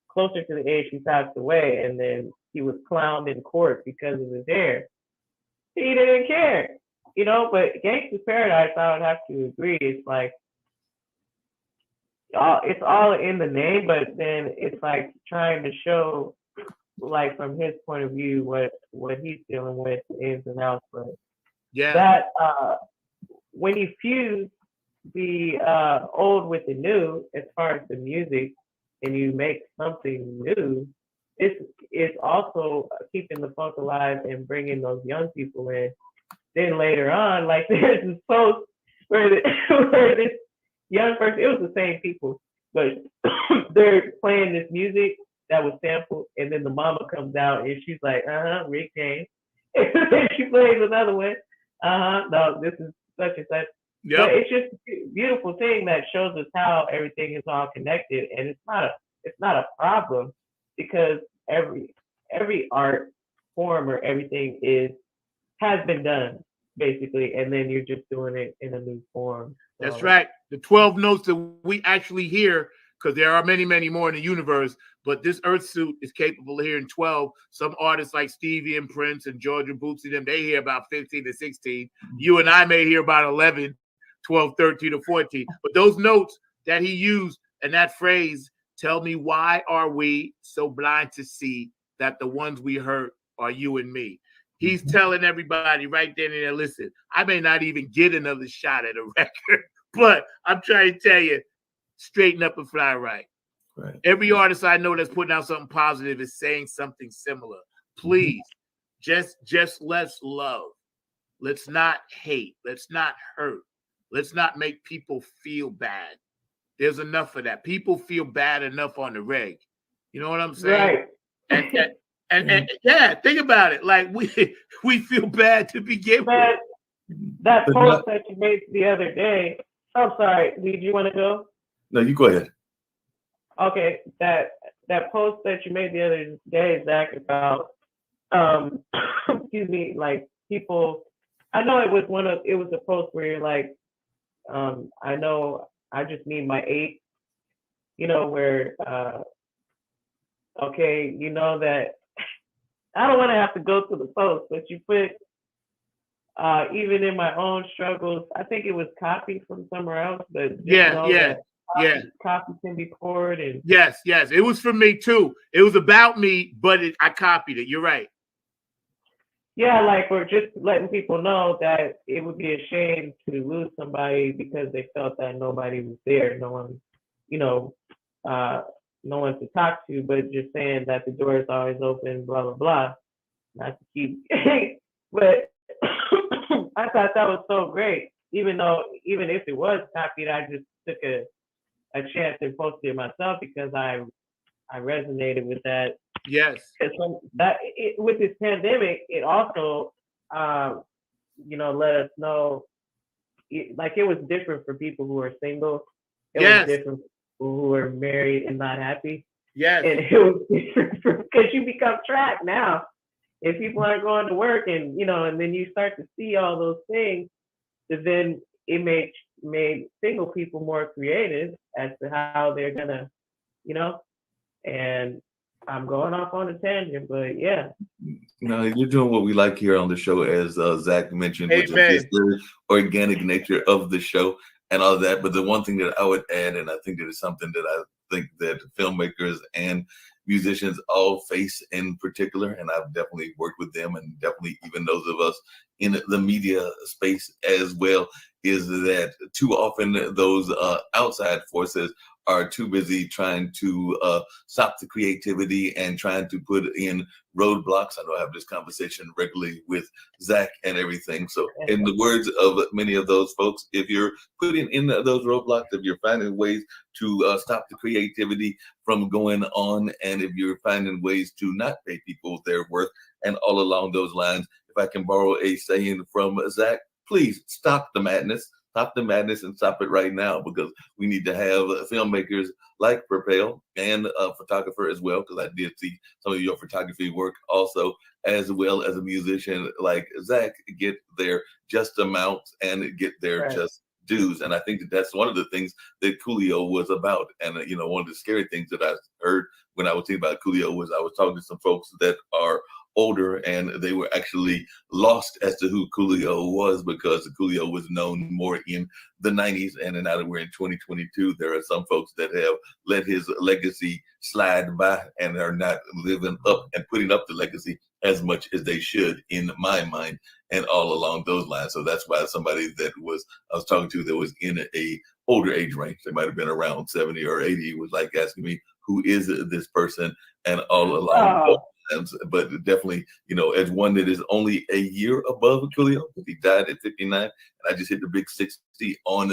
closer to the age he passed away, and then he was clowned in court because of his hair. He didn't care. But Gangsta's Paradise, I would have to agree, it's like, it's all in the name, but then it's like trying to show, like, from his point of view, what he's dealing with, ins and outs. But yeah, that when you fuse the old with the new, as far as the music, and you make something new, it's also keeping the funk alive and bringing those young people in. Then later on, like, there's this post where this young person, it was the same people, but they're playing this music that was sampled, and then the mama comes out and she's like, Rick James. And then she plays another one. No, this is such and such. Yep. But it's just a beautiful thing that shows us how everything is all connected, and it's not a problem, because every art form or everything has been done, basically, and then you're just doing it in a new form. So. That's right. The 12 notes that we actually hear because there are many, many more in the universe. But this Earth suit is capable of hearing 12. Some artists like Stevie and Prince and Georgia Bootsy, them, they hear about 15 to 16. You and I may hear about 11, 12, 13, or 14. But those notes that he used and that phrase, tell me why are we so blind to see that the ones we hurt are you and me? He's telling everybody right then and there, listen, I may not even get another shot at a record, but I'm trying to tell you, straighten up and fly right. Right. Every artist I know that's putting out something positive is saying something similar. Please, just let's love. Let's not hate. Let's not hurt. Let's not make people feel bad. There's enough of that. People feel bad enough on the reg. You know what I'm saying? Right. And yeah, think about it. Like we feel bad to begin with. That post that you made the other day. I'm sorry. Did you want to go? No, you go ahead. Okay, that post that you made the other day, Zach, about excuse me, like people. I know it was a post where you're like, I know I just need my 8. You know where, okay, you know that I don't want to have to go to the post, but you put even in my own struggles. I think it was copied from somewhere else, but copy can be poured and yes, it was for me too. It was about me, but I copied it. You're right. Yeah, like we're just letting people know that it would be a shame to lose somebody because they felt that nobody was there, no one, no one to talk to, but just saying that the door is always open, blah blah blah. Not to keep, but I thought that was so great. Even if it was copied, I just took a chance and posted it myself because I resonated with that. Yes. With this pandemic, it also, let us know, it was different for people who are single. It was different for people who are married and not happy. Yes. And it was different because you become trapped now. If people aren't going to work and then you start to see all those things, then it made single people more creative as to how they're gonna, and I'm going off on a tangent, but yeah. No, you're doing what we like here on the show, as Zach mentioned, which is the organic nature of the show and all that. But the one thing that I would add, and I think that is something that I think that filmmakers and musicians all face in particular, and I've definitely worked with them, and definitely even those of us in the media space as well, is that too often those outside forces are too busy trying to stop the creativity and trying to put in roadblocks. I know I have this conversation regularly with Zach and everything. So in the words of many of those folks, if you're putting in those roadblocks, if you're finding ways to stop the creativity from going on, and if you're finding ways to not pay people their worth, and all along those lines, if I can borrow a saying from Zach, please stop the madness. Stop the madness and stop it right now, because we need to have filmmakers like Propel and a photographer as well, because I did see some of your photography work also, as well as a musician like Zach, get their just amounts and get their just dues. And I think that that's one of the things that Coolio was about. And, one of the scary things that I heard when I was thinking about Coolio was I was talking to some folks that are older, and they were actually lost as to who Coolio was, because Coolio was known more in the 90s. And now that we're in 2022, there are some folks that have let his legacy slide by and are not living up and putting up the legacy as much as they should, in my mind, and all along those lines. So that's why somebody that I was talking to that was in a older age range, they might have been around 70 or 80, was like asking me, who is this person? And all along. But definitely, as one that is only a year above Coolio, he died at 59, and I just hit the big 60 on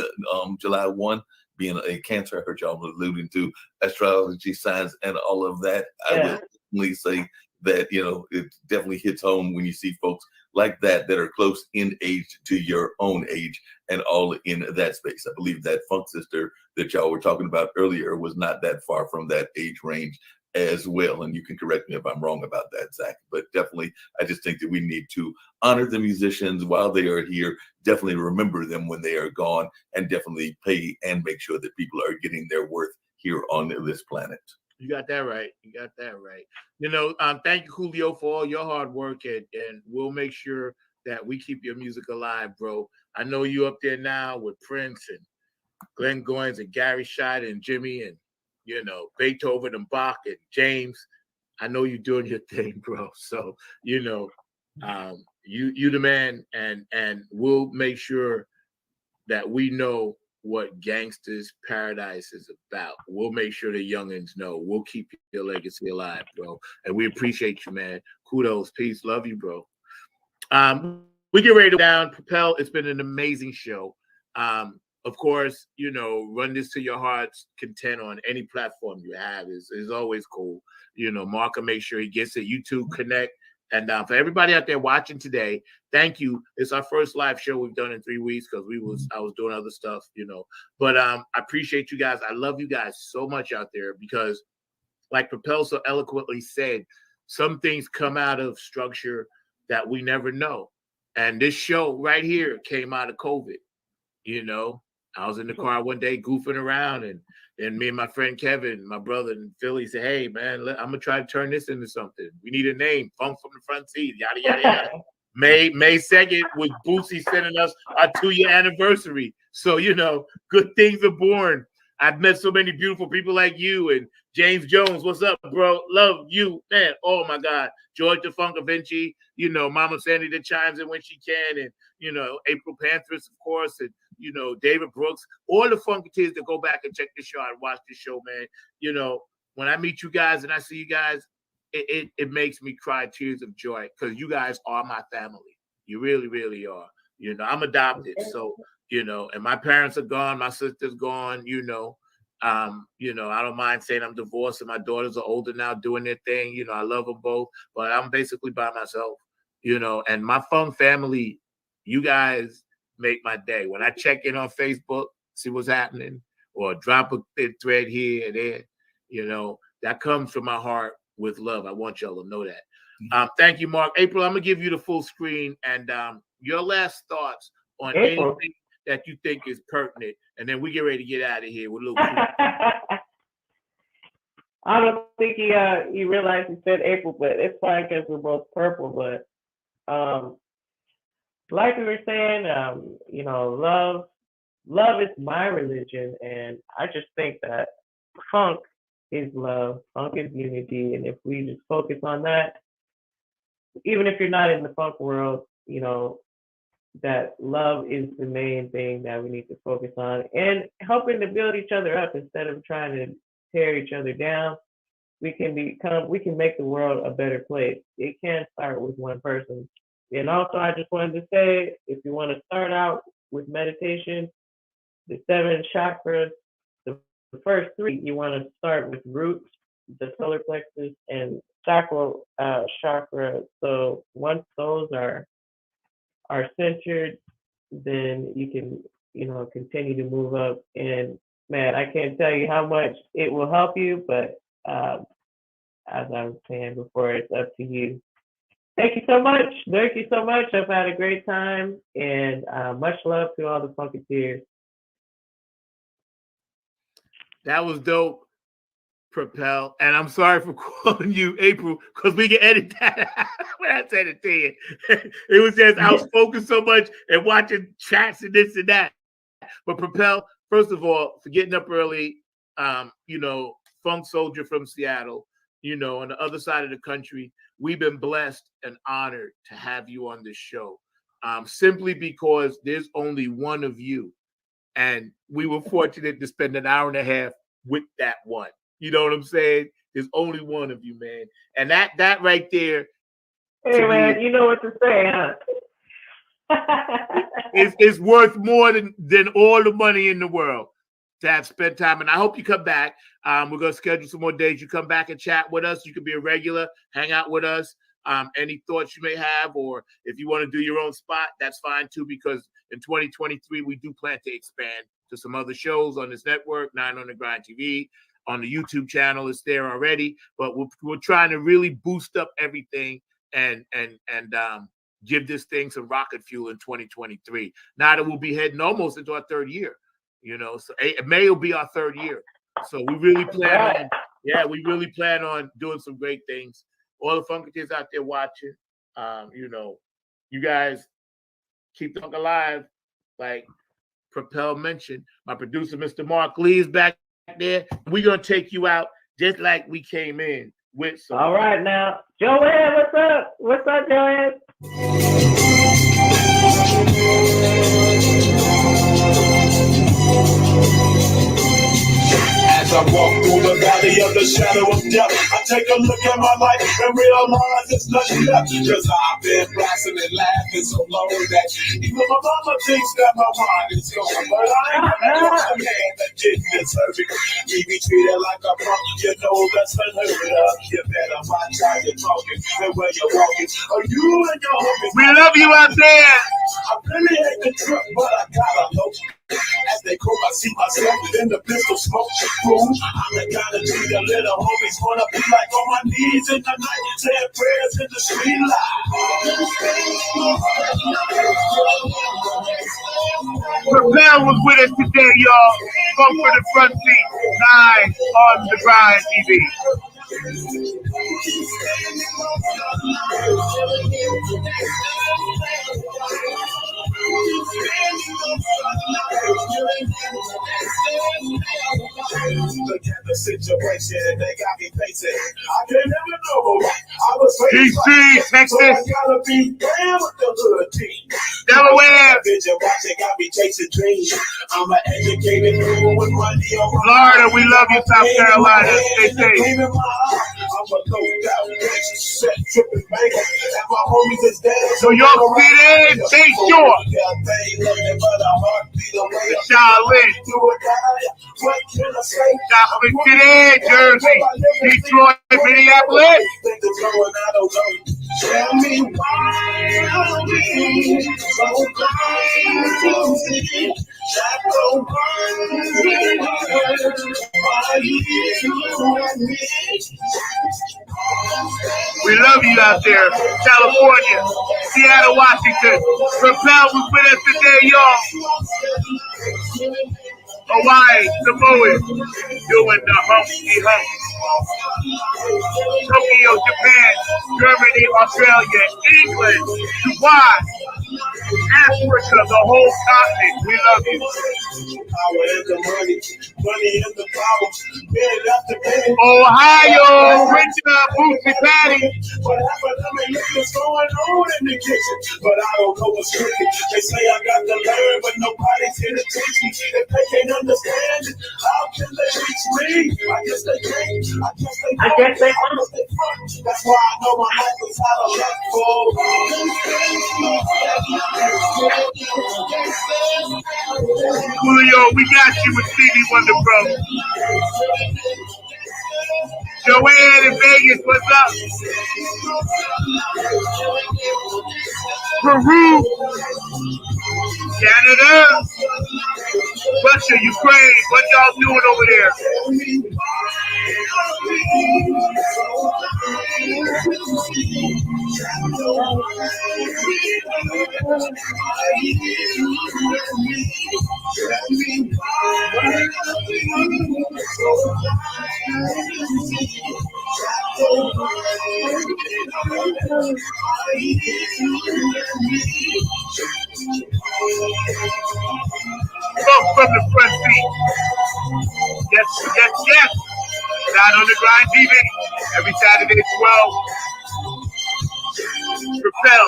July 1, being a Cancer. I heard y'all alluding to astrology signs and all of that. I would definitely say that, it definitely hits home when you see folks like that are close in age to your own age, and all in that space. I believe that Funk Sister that y'all were talking about earlier was not that far from that age range as well. And you can correct me if I'm wrong about that, Zach. But definitely, I just think that we need to honor the musicians while they are here, definitely remember them when they are gone, and definitely pay and make sure that people are getting their worth here on this planet. You got that right. You got that right. Thank you, Julio, for all your hard work, and we'll make sure that we keep your music alive, bro. I know you up there now with Prince and Glenn Goins and Gary Scheid and Jimmy and Beethoven and Bach and James. I know you're doing your thing, bro. So you the man, and we'll make sure that we know what Gangsta's Paradise is about. We'll make sure the youngins know. We'll keep your legacy alive, bro. And we appreciate you, man. Kudos, peace, love you, bro. We get ready to go down. Propel, it's been an amazing show. Of course, run this to your heart's content on any platform you have is always cool. Mark will make sure he gets it. YouTube Connect. And for everybody out there watching today, thank you. It's our first live show we've done in 3 weeks because I was doing other stuff, But I appreciate you guys. I love you guys so much out there because, like Propel so eloquently said, some things come out of structure that we never know. And this show right here came out of COVID. I was in the car one day goofing around, and me and my friend Kevin, my brother in Philly, said, "Hey, man, I'm gonna try to turn this into something. We need a name. Funk from the Front Seat. Yada yada yada." May 2nd was Boosie sending us our 2-year anniversary. So good things are born. I've met so many beautiful people like you and James Jones. What's up, bro? Love you, man. Oh my God, George the Funk Vinci. Mama Sandy that chimes in when she can, and April Panthers, of course, and David Brooks, all the Funketeers that go back and check the show and watch the show, man. When I meet you guys and I see you guys, it makes me cry tears of joy because you guys are my family. You really, really are. I'm adopted, so and my parents are gone, my sister's gone. I don't mind saying I'm divorced and my daughters are older now doing their thing. I love them both, but I'm basically by myself. And my funk family, you guys make my day. When I check in on Facebook, see what's happening, or drop a thread here and there, that comes from my heart with love. I want y'all to know that. Thank you, Mark. April, I'm gonna give you the full screen and your last thoughts on anything that you think is pertinent, and then we get ready to get out of here with a little. I don't think he realized he said April, but it's fine because we're both purple. But like we were saying, love is my religion, and I just think that funk is love, funk is unity, and if we just focus on that, even if you're not in the funk world, that love is the main thing that we need to focus on, and helping to build each other up instead of trying to tear each other down. We can make the world a better place. It can start with one person. And also, I just wanted to say, if you want to start out with meditation, the 7 chakras, the first 3, you want to start with roots, the solar plexus, and sacral chakra. So once those are centered, then you can, continue to move up. And man, I can't tell you how much it will help you, but as I was saying before, it's up to you. Thank you so much. Thank you so much. I've had a great time, and much love to all the Funketeers. That was dope, Propel. And I'm sorry for calling you April because we can edit that out when I said it to you. It was just I was focused so much and watching chats and this and that. But Propel, first of all, for getting up early, funk soldier from Seattle, on the other side of the country, we've been blessed and honored to have you on this show, simply because there's only one of you. And we were fortunate to spend an hour and a half with that one. You know what I'm saying? There's only one of you, man. And that right there. Hey, man, you know what to say, huh? It's worth more than all the money in the world to have spent time. And I hope you come back. We're going to schedule some more days. You come back and chat with us. You can be a regular, hang out with us. Any thoughts you may have, or if you want to do your own spot, that's fine too, because in 2023, we do plan to expand to some other shows on this network, 9 on the Grind TV, on the YouTube channel. It's there already, but we're trying to really boost up everything and give this thing some rocket fuel in 2023. Now that we'll be heading almost into our 3rd year, so May will be our 3rd year. So we really plan on, we really plan on doing some great things. All the Funketeers out there watching, you guys keep the funk alive. Like Propel mentioned, my producer, Mr. Mark Lee, is back there. We're gonna take you out just like we came in with some. All right now. Joanne, what's up? What's up, Joanne? As I walk through the valley of the shadow of death, I take a look at my life and realize it's nothing left. Cause I've been blasting and laughing so long that even my mama thinks that my mind is gone. But I ain't a man that didn't deserve it. We be treated like a punk, you know that's unheard of. You better watch how you're talking and where you're walking. Are you and your homies? We love you out there. I really hate the trip, but I gotta know. As they cook, I see myself in the pistol smoke. Boom. I'm the kind of dude that little homies wanna be like on my knees in the night, saying prayers in the street light. Propel was with us today, y'all. Funk for the Front Seat, live on the Grind TV. Look at the situation they got me facing. I can't never know what I was DC, Texas. So I gotta be down with the hood team. Delaware. Vision watching got me chasing dreams. I'm an educated fool with money on my Florida, we love you, South Carolina. Stay safe. I'm a low down set tripping banker. And my homies is dead. New York City, stay sure. Charlotte, What can I say? South City, Jersey, Detroit, Minneapolis. Tell me why are we so blind to see that the one are you and me? We love you out there. California, Seattle, Washington. Propel was with us today, y'all. Hawaii, Samoa, doing the humpty hump. Tokyo, Japan, Germany, Australia, England, Dubai, Africa, the whole continent. We love you. Power and the money and the power. Ohio, Richard, Bootsy Patty. What happened? I mean, look what's going on in the kitchen, but I don't know what's cooking. They say I got to learn, but nobody's here to teach me. If they can't understand it, how can they reach me? I guess they can't. I guess they won't. That's why I know my life is out of luck for. Julio, we got you with Stevie Wonder, bro. Joanne in Vegas, what's up? Peru, Canada, Russia, Ukraine, what y'all doing over there? Come from the front seat. Yes, yes, yes. Not on the Grind TV. Every Saturday at 12. Propel.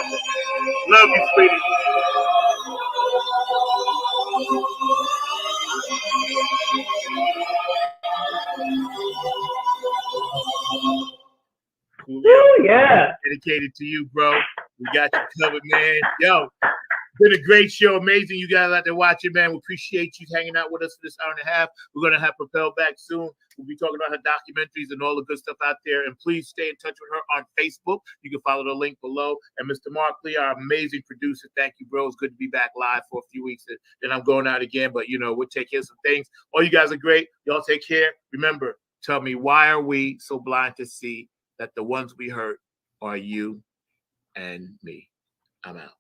Love you, sweetie. Ooh, yeah. Dedicated to you, bro. We got you covered, man. Yo, been a great show. Amazing you guys out there watching, man. We appreciate you hanging out with us for this hour and a half. We're going to have Propel back soon. We'll be talking about her documentaries and all the good stuff out there. And please stay in touch with her on Facebook. You can follow the link below. And Mr. Mark Lee, our amazing producer, thank you, bro. It's good to be back live for a few weeks. Then I'm going out again. But, you know, we'll take care of some things. All you guys are great. Y'all take care. Remember, tell me, why are we so blind to see that the ones we hurt are you and me? I'm out.